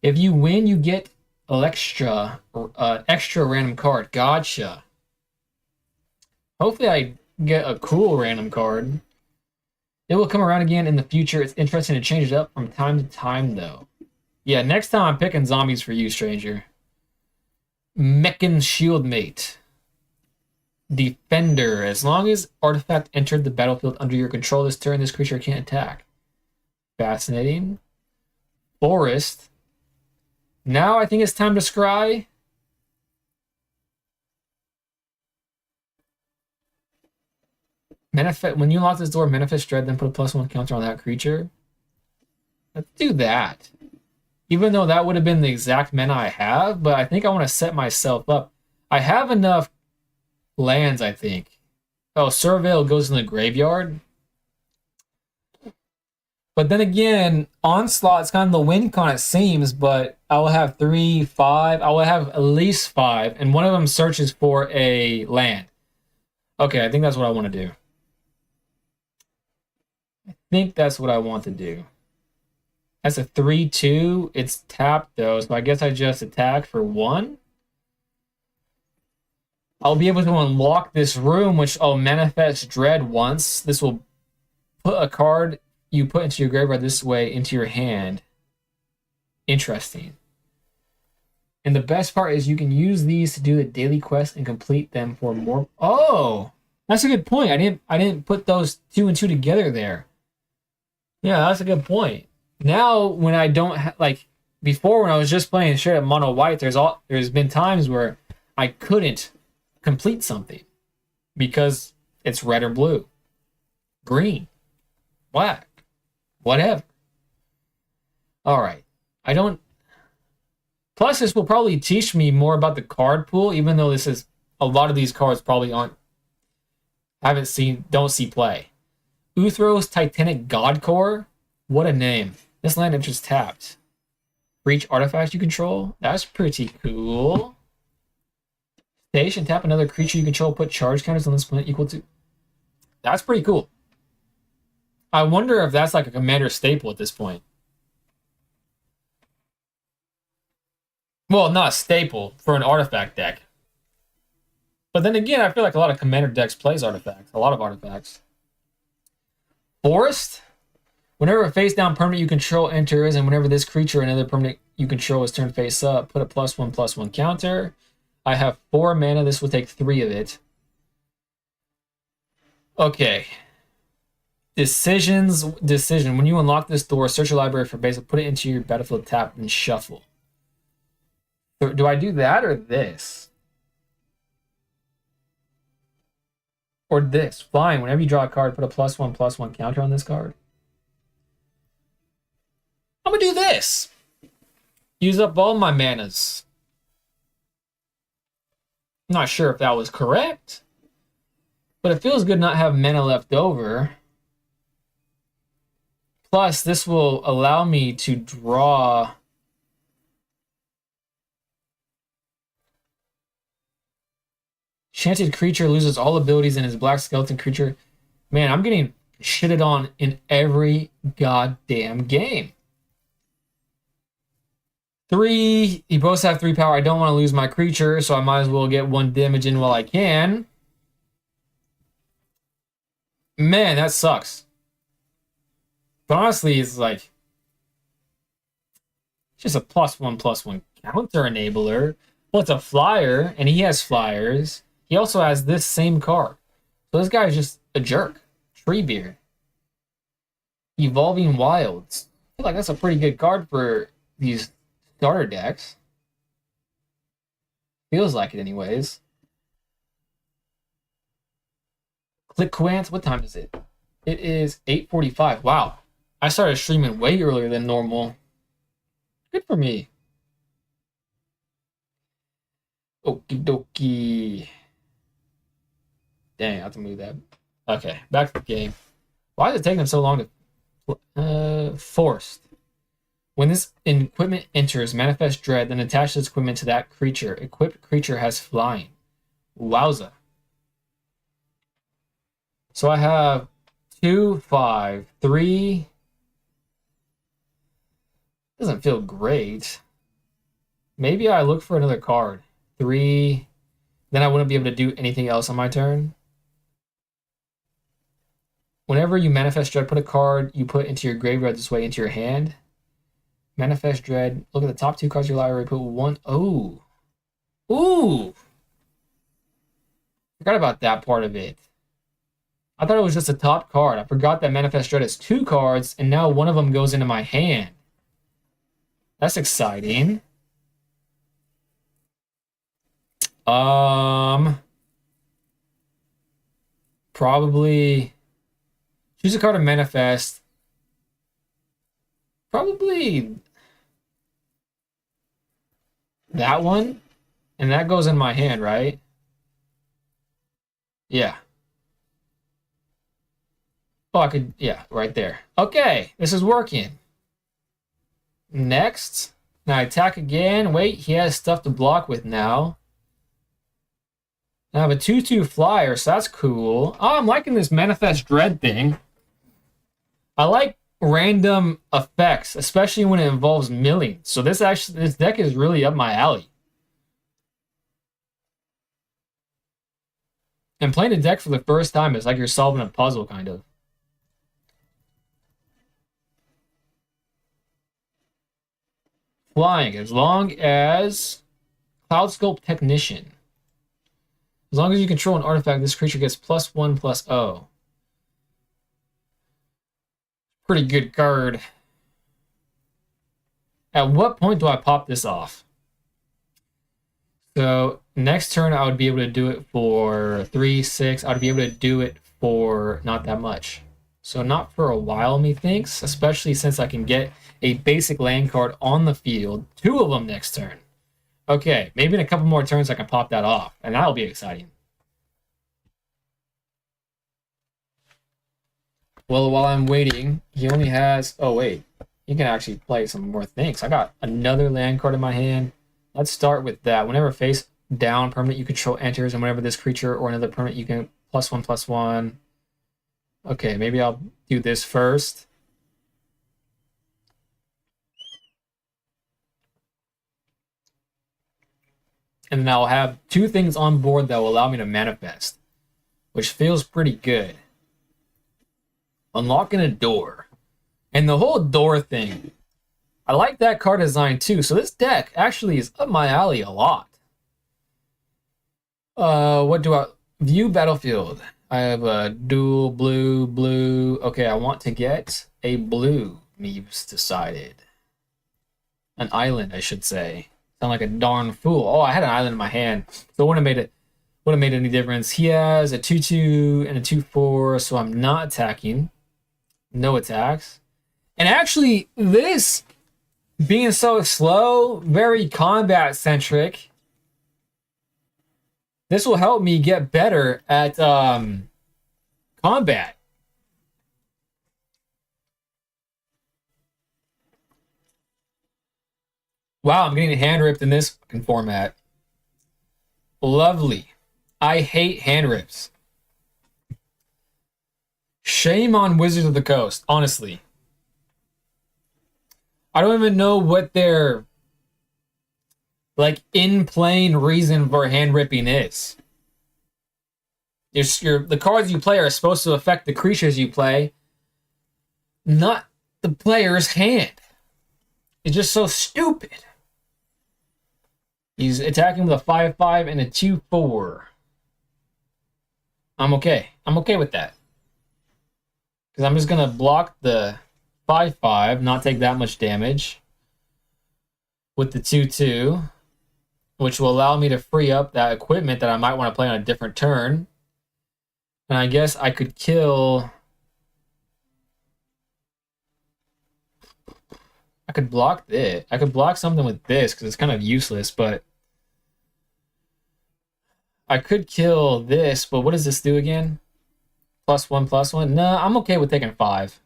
If you win, you get an extra random card. Gotcha. Hopefully I get a cool random card. It will come around again in the future. It's interesting to change it up from time to time, though. Yeah, next time I'm picking zombies for you, stranger. Mechan Shield Mate. Defender. As long as artifact entered the battlefield under your control this turn, this creature can't attack. Fascinating. Forest. Now I think it's time to scry. When you unlock this door, Manifest Dread, then put a +1 counter on that creature. Let's do that. Even though that would have been the exact mana I have, but I think I want to set myself up. I have enough lands, I think. Oh, Surveil goes in the graveyard. But then again, Onslaught's kind of the win con, it seems, but I will have 3, 5. I will have at least 5, and one of them searches for a land. Okay, I think that's what I want to do. I think that's what I want to do. That's a 3/2. It's tapped though, so I guess I just attack for 1. I'll be able to unlock this room, which I'll manifest dread once. This will put a card you put into your graveyard this way into your hand. Interesting. And the best part is you can use these to do the daily quest and complete them for more. Oh, that's a good point. I didn't put those 2 and 2 together there. Yeah, that's a good point. Now, when I don't like before, when I was just playing straight up mono white, there's been times where I couldn't complete something because it's red or blue, green, black, whatever. All right, I don't. Plus, this will probably teach me more about the card pool, even though this is a lot of these cards probably don't see play. Uthros Titanic God Core. What a name. This land enters tapped. For each artifact you control. That's pretty cool. Station, tap another creature you control, put charge counters on this planet equal to. That's pretty cool. I wonder if that's like a commander staple at this point. Well, not a staple for an artifact deck. But then again, I feel like a lot of commander decks plays artifacts. A lot of artifacts. Forest? Whenever a face-down permanent you control enters, and whenever this creature or another permanent you control is turned face up, put a +1/+1 counter. I have 4 mana. This will take 3 of it. Okay. Decision. When you unlock this door, search your library for basic, put it into your battlefield tap, and shuffle. Do I do that or this? Or this? Fine. Whenever you draw a card, put a +1/+1 counter on this card. I'm gonna do this. Use up all my manas. I'm not sure if that was correct, but it feels good not having mana left over. Plus, this will allow me to draw. Enchanted creature loses all abilities in his black skeleton creature. Man, I'm getting shitted on in every goddamn game. 3, you both have 3 power. I don't want to lose my creature, so I might as well get 1 damage in while I can. Man, that sucks. But honestly, it's like just a +1/+1 counter enabler. Well, it's a flyer, and he has flyers. He also has this same card. So this guy is just a jerk. Treebeard. Evolving Wilds. I feel like that's a pretty good card for these starter decks. Feels like it anyways. Click Quant, what time is it? It is 8:45. Wow. I started streaming way earlier than normal. Good for me. Okie dokie. Dang, I have to move that. Okay, back to the game. Why is it taking them so long to... Forced. When this equipment enters, manifest dread, then attach this equipment to that creature. Equipped creature has flying. Wowza. So I have 2, 5, 3. Doesn't feel great. Maybe I look for another card. 3. Then I wouldn't be able to do anything else on my turn. Whenever you manifest dread, put a card you put into your graveyard this way into your hand. Manifest dread. Look at the top 2 cards of your library. Put 1. Oh. Ooh. Forgot about that part of it. I thought it was just a top card. I forgot that manifest dread is 2 cards, and now one of them goes into my hand. That's exciting. Probably choose a card to manifest. Probably that one, and that goes in my hand, right? Yeah. Oh, I could, yeah, right there. Okay, this is working. Next. Now I attack again. Wait, he has stuff to block with now. I have a 2/2 flyer, so that's cool. Oh, I'm liking this manifest dread thing. I like random effects, especially when it involves milling. So this deck is really up my alley. And playing a deck for the first time is like you're solving a puzzle, kind of. Flying, as long as Cloud Sculpt Technician. As long as you control an artifact, this creature gets +1/+0. Pretty good card. At what point do I pop this off? So next turn I would be able to do it for 3, 6. I would be able to do it for not that much. So not for a while, methinks, especially since I can get a basic land card on the field. 2 of them next turn. Okay, maybe in a couple more turns I can pop that off, and that'll be exciting. Well, while I'm waiting, he only has... Oh, wait. He can actually play some more things. I got another land card in my hand. Let's start with that. Whenever face down permanent you control enters, and whenever this creature or another permanent you can +1/+1. Okay, maybe I'll do this first. And then I'll have 2 things on board that will allow me to manifest, which feels pretty good. Unlocking a door. And the whole door thing, I like that card design too. So this deck actually is up my alley a lot. What do I... View battlefield. I have a dual blue. Okay, I want to get a blue, Meeves decided. An island, I should say. Sound like a darn fool. Oh, I had an island in my hand, so it wouldn't have made any difference. He has a 2/2 and a 2/4, so I'm not attacking. No attacks. And actually, this being so slow, very combat centric, this will help me get better at combat. Wow, I'm getting hand ripped in this fucking format. Lovely. I hate hand rips. Shame on Wizards of the Coast, honestly. I don't even know what their like in plain reason for hand ripping is. The cards you play are supposed to affect the creatures you play, not the player's hand. It's just so stupid. He's attacking with a 5/5 and a 2/4. I'm okay. I'm okay with that. Because I'm just going to block the 5/5, not take that much damage with the 2/2, which will allow me to free up that equipment that I might want to play on a different turn. And I guess I could kill... I could block this. I could block something with this because it's kind of useless, but I could kill this, but what does this do again? +1/+1? No, I'm okay with taking 5.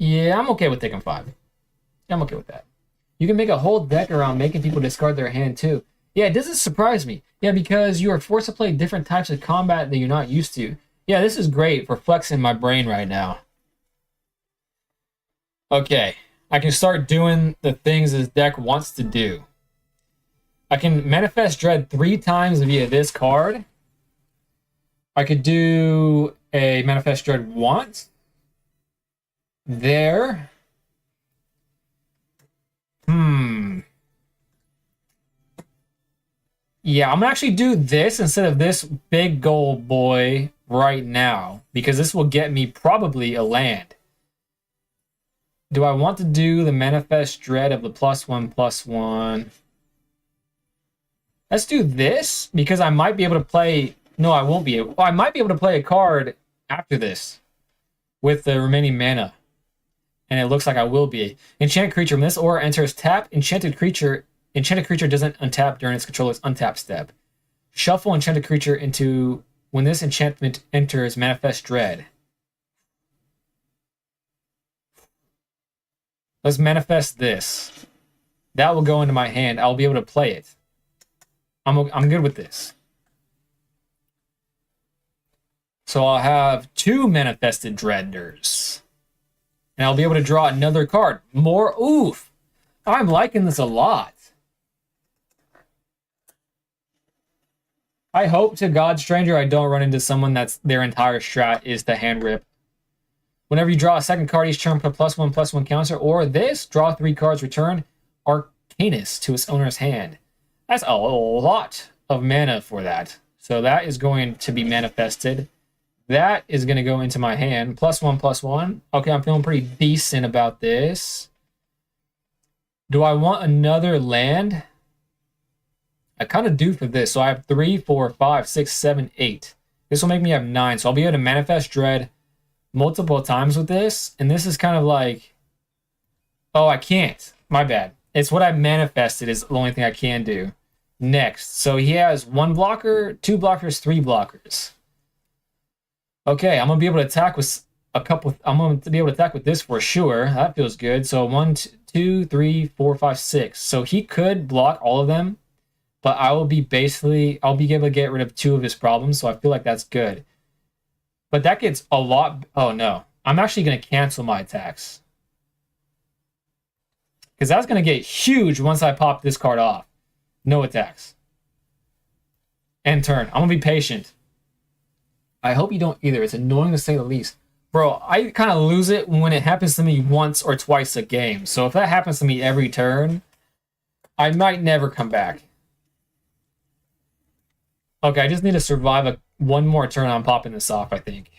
Yeah, I'm okay with taking 5. Yeah, I'm okay with that. You can make a whole deck around making people discard their hand too. Yeah, it doesn't surprise me. Yeah, because you are forced to play different types of combat that you're not used to. Yeah, this is great for flexing my brain right now. Okay, I can start doing the things this deck wants to do. I can manifest Dread 3 times via this card. I could do a manifest Dread once. There. Yeah, I'm gonna actually do this instead of this big gold boy right now, because this will get me probably a land. Do I want to do the manifest dread of the +1/+1? Let's do this, because I might be able to play... No, I won't be able... Oh, I might be able to play a card after this with the remaining mana. And it looks like I will be. Enchanted creature. When this aura enters tap, enchanted creature doesn't untap during its controller's untap step. Shuffle enchanted creature into... When this enchantment enters manifest dread. Let's manifest this. That will go into my hand. I'll be able to play it. I'm good with this. So I'll have 2 manifested dreaders. And I'll be able to draw another card. More oof. I'm liking this a lot. I hope to God, stranger, I don't run into someone that's their entire strat is to hand rip. Whenever you draw a second card each turn, put +1/+1 counter, or this, draw 3 cards, return Arcanus to its owner's hand. That's a lot of mana for that. So that is going to be manifested. That is going to go into my hand. +1/+1. Okay, I'm feeling pretty decent about this. Do I want another land? I kind of do for this. So I have 3, 4, 5, 6, 7, 8. This will make me have 9. So I'll be able to manifest dread multiple times with this. And this is kind of like... Oh, I can't. My bad. It's what I manifested is the only thing I can do. Next. So he has 1 blocker, 2 blockers, 3 blockers. Okay, I'm going to be able to attack with a couple... I'm going to be able to attack with this for sure. That feels good. So 1, 2, 3, 4, 5, 6. So he could block all of them. But I will be basically... I'll be able to get rid of 2 of his problems. So I feel like that's good. But that gets a lot... Oh, no. I'm actually going to cancel my attacks. Because that's going to get huge once I pop this card off. No attacks. End turn. I'm going to be patient. I hope you don't either. It's annoying to say the least. Bro, I kind of lose it when it happens to me once or twice a game. So if that happens to me every turn, I might never come back. Okay, I just need to survive one more turn on popping this off, I think.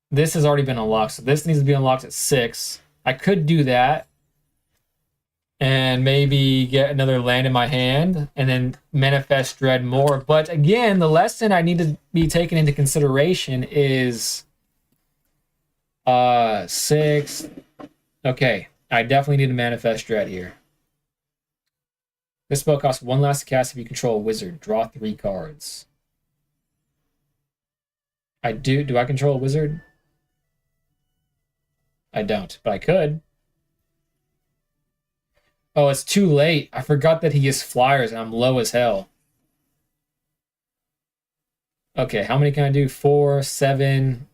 This has already been unlocked, so this needs to be unlocked at 6. I could do that. And maybe get another land in my hand. And then manifest dread more. But again, the lesson I need to be taken into consideration is... 6. Okay, I definitely need to manifest dread here. This spell costs 1 last to cast if you control a wizard. Draw 3 cards. I do. Do I control a wizard? I don't, but I could. Oh, it's too late. I forgot that he gets flyers and I'm low as hell. Okay, how many can I do? 4, 7,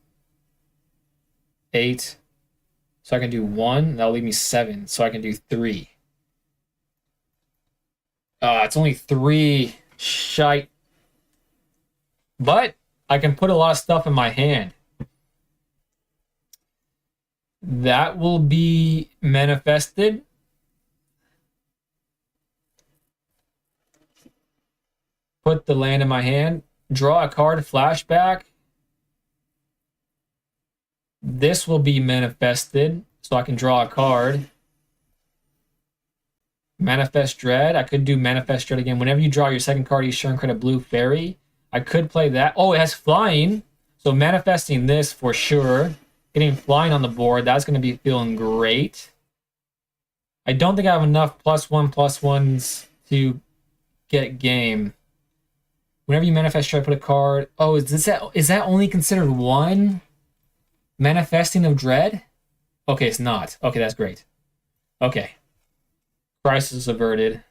8. So I can do 1. That'll leave me 7. So I can do 3. It's only 3. Shite. But I can put a lot of stuff in my hand. That will be manifested. Put the land in my hand. Draw a card, flashback. This will be manifested, so I can draw a card. Manifest Dread. I could do Manifest Dread again. Whenever you draw your second card each turn, create a blue fairy. I could play that. Oh, it has flying. So manifesting this for sure. Getting flying on the board. That's going to be feeling great. I don't think I have enough +1/+1s to get game. Whenever you manifest, try to put a card. Oh, is that only considered 1? Manifesting of Dread? Okay, it's not. Okay, that's great. Okay. Crisis averted.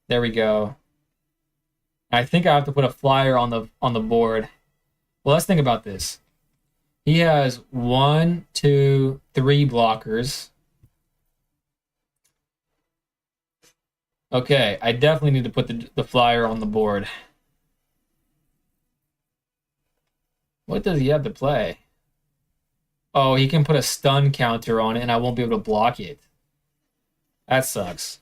There we go. I think I have to put a flyer on the board. Well, let's think about this. He has 1, 2, 3 blockers. Okay, I definitely need to put the flyer on the board. What does he have to play? Oh, he can put a stun counter on it and I won't be able to block it. That sucks.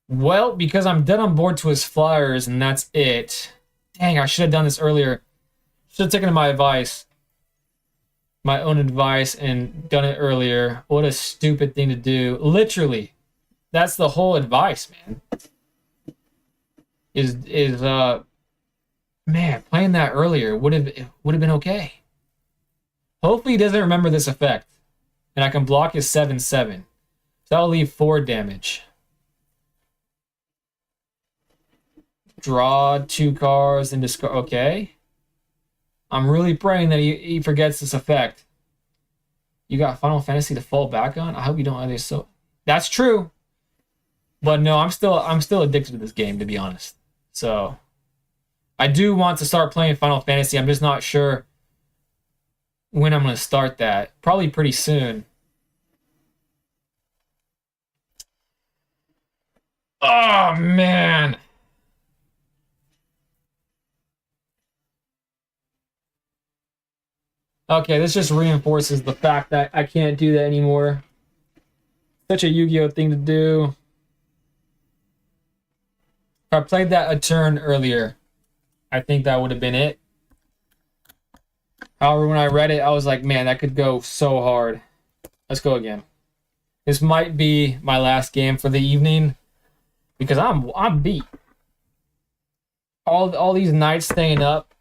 Well, because I'm dead on board to his flyers and that's it. Dang, I should have done this earlier. Should have taken my advice. My own advice and done it earlier. What a stupid thing to do. Literally. That's the whole advice, man. Man, playing that earlier would have been okay. Hopefully he doesn't remember this effect. And I can block his 7/7. So that'll leave 4 damage. Draw 2 cards and discard. Okay. I'm really praying that he forgets this effect. You got Final Fantasy to fall back on? I hope you don't either. So that's true. But no, I'm still addicted to this game, to be honest. So I do want to start playing Final Fantasy. I'm just not sure when I'm going to start that. Probably pretty soon. Oh, man. Okay, this just reinforces the fact that I can't do that anymore. Such a Yu-Gi-Oh thing to do. If I played that a turn earlier, I think that would have been it. However, when I read it, I was like, man, that could go so hard. Let's go again. This might be my last game for the evening because I'm beat. All these nights staying up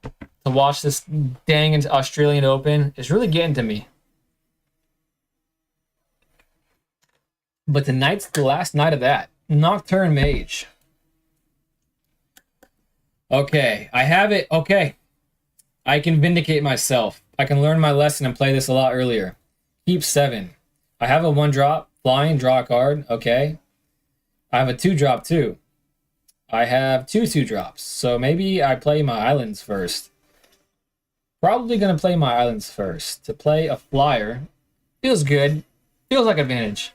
to watch this dang Australian Open is really getting to me. But tonight's the last night of that. Nocturne Mage. Okay, I have it. Okay. I can vindicate myself. I can learn my lesson and play this a lot earlier. Keep 7. I have a 1-drop. Flying, draw a card. Okay. I have a 2-drop too. I have 2 2-drops. So maybe I play my islands first. Probably going to play my islands first. To play a flyer. Feels good. Feels like advantage.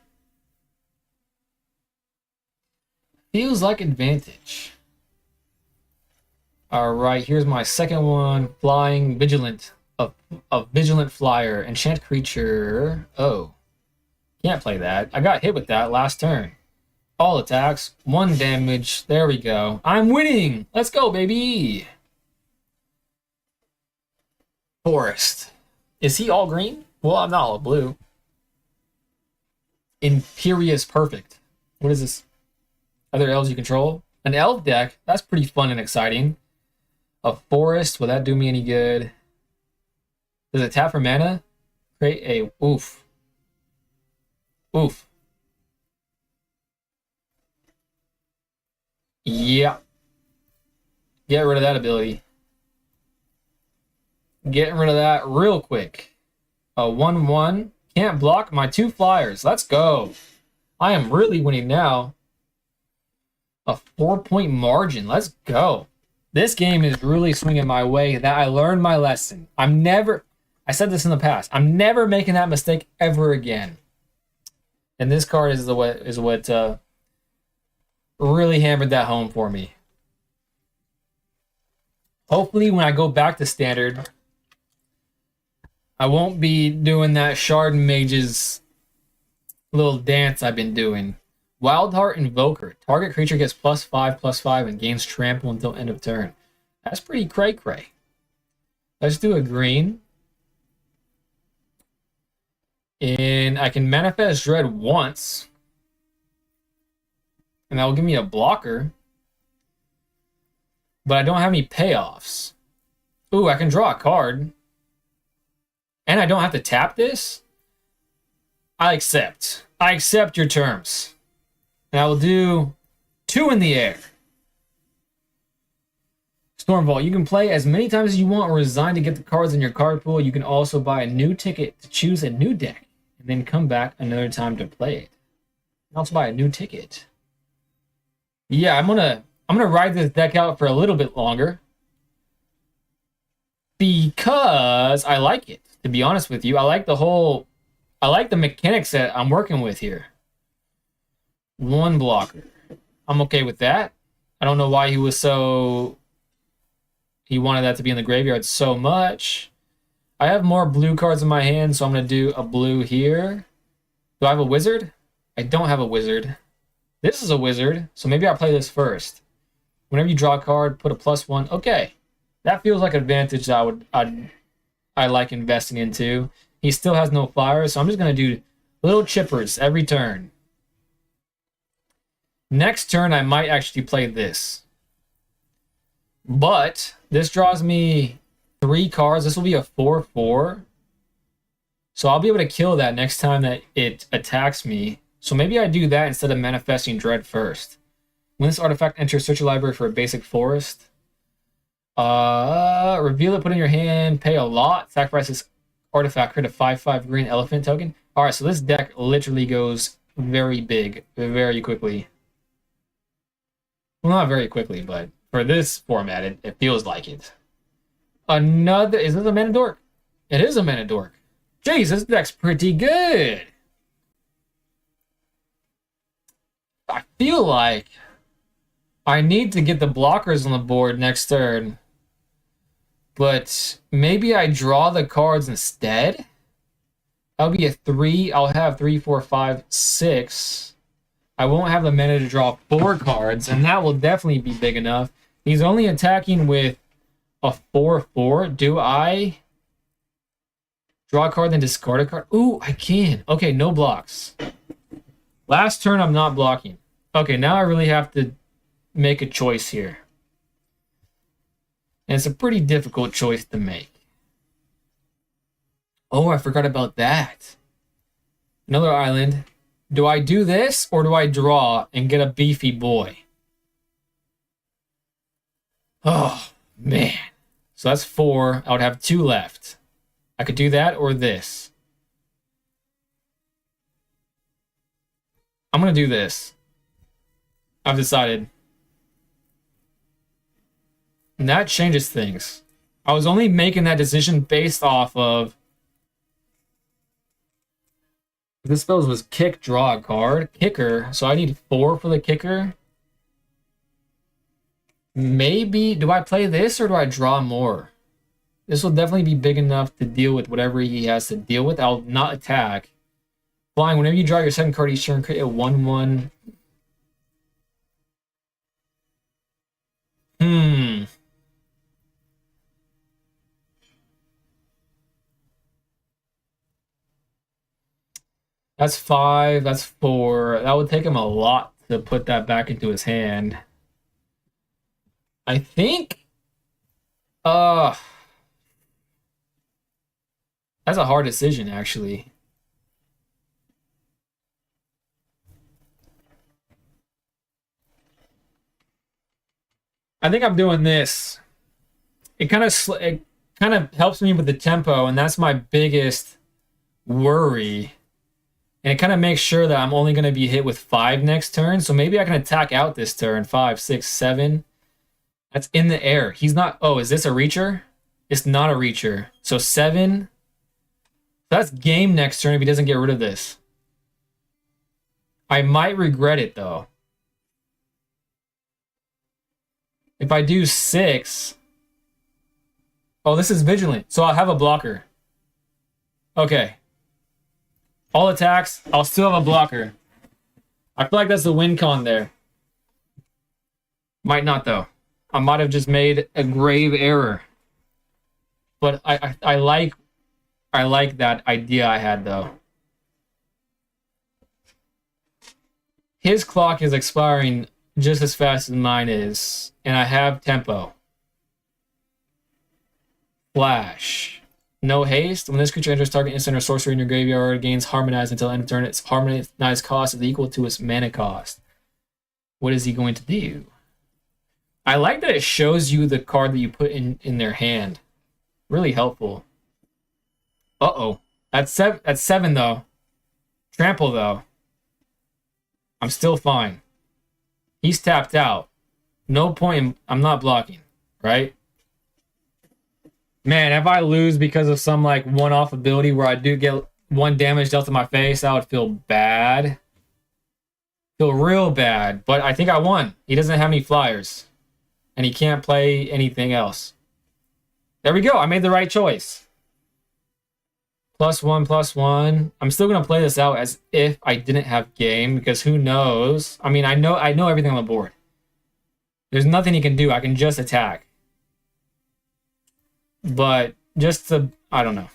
Feels like advantage. Alright, here's my second one. Flying Vigilant. A Vigilant Flyer. Enchant creature. Oh. Can't play that. I got hit with that last turn. All attacks. 1 damage. There we go. I'm winning! Let's go, baby! Forest. Is he all green? Well, I'm not all blue. Imperious Perfect. What is this? Other elves you control? An elf deck? That's pretty fun and exciting. A forest? Will that do me any good? Does it tap for mana? Create a... Oof. Oof. Yeah. Get rid of that ability. Getting rid of that real quick. A 1/1. Can't block my 2 flyers. Let's go. I am really winning now. A 4-point margin. Let's go. This game is really swinging my way. That I learned my lesson. I said this in the past. I'm never making that mistake ever again. And this card is what really hammered that home for me. Hopefully, when I go back to standard, I won't be doing that Shard Mage's little dance I've been doing. Wildheart Invoker. Target creature gets +5/+5 and gains trample until end of turn. That's pretty cray-cray. Let's do a green. And I can manifest Dread once. And that will give me a blocker. But I don't have any payoffs. Ooh, I can draw a card. And I don't have to tap this? I accept. I accept your terms. And I will do 2 in the air. Storm Vault. You can play as many times as you want or resign to get the cards in your card pool. You can also buy a new ticket to choose a new deck and then come back another time to play it. You can also buy a new ticket. Yeah, I'm gonna ride this deck out for a little bit longer because I like it. To be honest with you, I like the mechanics that I'm working with here. One blocker. I'm okay with that. I don't know why he wanted that to be in the graveyard so much. I have more blue cards in my hand, so I'm going to do a blue here. Do I have a wizard? I don't have a wizard. This is a wizard, so maybe I'll play this first. Whenever you draw a card, put a +1. Okay. That feels like an advantage that I like investing into. He still has no fire, so I'm just going to do little chippers every turn. Next turn, I might actually play this. But this draws me 3 cards. This will be a 4/4. So I'll be able to kill that next time that it attacks me. So maybe I do that instead of manifesting Dread first. When this artifact enters, search your library for a basic forest. Reveal it, put it in your hand, pay a lot, sacrifice this artifact, create a 5/5 green elephant token. Alright, so this deck literally goes very big, very quickly. Well, not very quickly, but for this format, it feels like it. Is this a mana dork? It is a mana dork. Jeez, this deck's pretty good. I feel like I need to get the blockers on the board next turn. But maybe I draw the cards instead. That'll be a 3. I'll have 3, 4, 5, 6. I won't have the mana to draw 4 cards, and that will definitely be big enough. He's only attacking with a 4/4. Do I draw a card then discard a card? Ooh, I can. Okay, no blocks. Last turn, I'm not blocking. Okay, now I really have to make a choice here. And it's a pretty difficult choice to make. Oh, I forgot about that. Another island. Do I do this or do I draw and get a beefy boy? Oh, man. So that's 4. I would have 2 left. I could do that or this. I'm going to do this. I've decided. And that changes things. I was only making that decision based off of this spell was kick, draw a card. Kicker, so I need 4 for the kicker. Maybe, do I play this or do I draw more? This will definitely be big enough to deal with whatever he has to deal with. I'll not attack. Flying, whenever you draw your second card each turn, create a 1/1. That's 5, that's 4. That would take him a lot to put that back into his hand. I think that's a hard decision, actually. I think I'm doing this. It kind of helps me with the tempo, and that's my biggest worry. And it kind of makes sure that I'm only going to be hit with 5 next turn. So maybe I can attack out this turn. 5, 6, 7. That's in the air. He's not... Oh, is this a reacher? It's not a reacher. So 7. That's game next turn if he doesn't get rid of this. I might regret it, though. If I do 6... Oh, this is Vigilant. So I'll have a blocker. Okay. All attacks, I'll still have a blocker. I feel like that's the win con there. Might not, though. I might have just made a grave error. But I like that idea I had, though. His clock is expiring just as fast as mine is, and I have tempo. Flash. No haste. When this creature enters target instant or sorcery in your graveyard, it gains harmonized until end of turn. Its harmonized cost is equal to its mana cost. What is he going to do? I like that it shows you the card that you put in their hand. Really helpful. Uh-oh. That's seven though. Trample though. I'm still fine. He's tapped out. No point I'm not blocking, right? Man, if I lose because of some like one-off ability where I do get one damage dealt to my face, I would feel bad. Feel real bad. But I think I won. He doesn't have any flyers. And he can't play anything else. There we go. I made the right choice. +1, +1. I'm still gonna play this out as if I didn't have game, because who knows? I mean, I know everything on the board. There's nothing he can do. I can just attack. But just to, I don't know.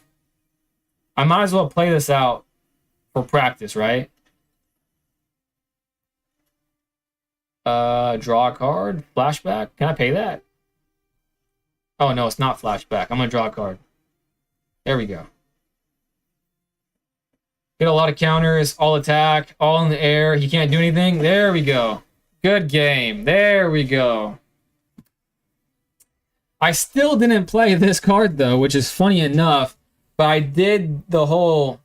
I might as well play this out for practice, right? Draw a card. Flashback. Can I pay that? Oh, no, it's not flashback. I'm gonna draw a card. There we go. Get a lot of counters, all attack, all in the air. He can't do anything. There we go. Good game. There we go. I still didn't play this card, though, which is funny enough, but I did the whole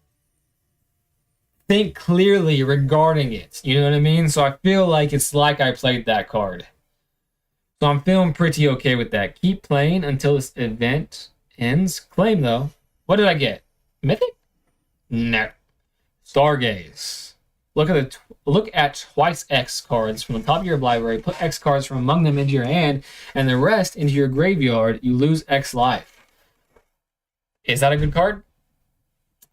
think clearly regarding it. You know what I mean? So I feel like it's like I played that card. So I'm feeling pretty okay with that. Keep playing until this event ends. Claim, though. What did I get? Mythic? No. Stargaze. Look at twice X cards from the top of your library. Put X cards from among them into your hand, and the rest into your graveyard. You lose X life. Is that a good card?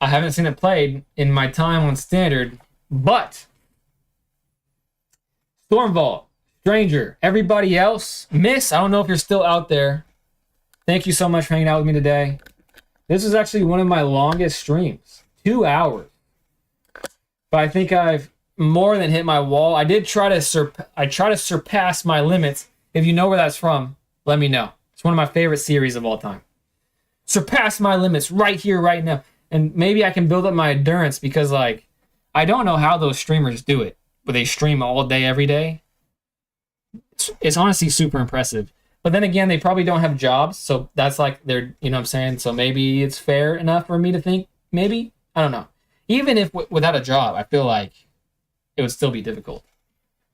I haven't seen it played in my time on Standard, but Stormvault, Stranger, everybody else, Miss, I don't know if you're still out there. Thank you so much for hanging out with me today. This is actually one of my longest streams. 2 hours. But I think I've more than hit my wall. I did try to surpass my limits. If you know where that's from, let me know. It's one of my favorite series of all time. Surpass my limits right here, right now. And maybe I can build up my endurance, because like I don't know how those streamers do it, but they stream all day, every day. It's honestly super impressive. But then again, they probably don't have jobs, so that's like they're, you know what I'm saying? So maybe it's fair enough for me to think, maybe? I don't know. Even if without a job, I feel like it would still be difficult.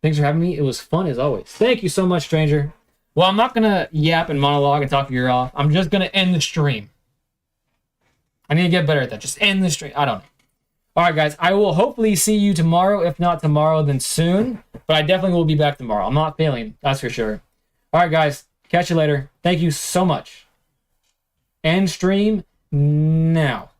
Thanks for having me. It was fun as always. Thank you so much, stranger. Well, I'm not going to yap and monologue and talk your ear off. I'm just going to end the stream. I need to get better at that. Just end the stream. I don't know. All right, guys. I will hopefully see you tomorrow. If not tomorrow, then soon. But I definitely will be back tomorrow. I'm not failing. That's for sure. All right, guys. Catch you later. Thank you so much. End stream now.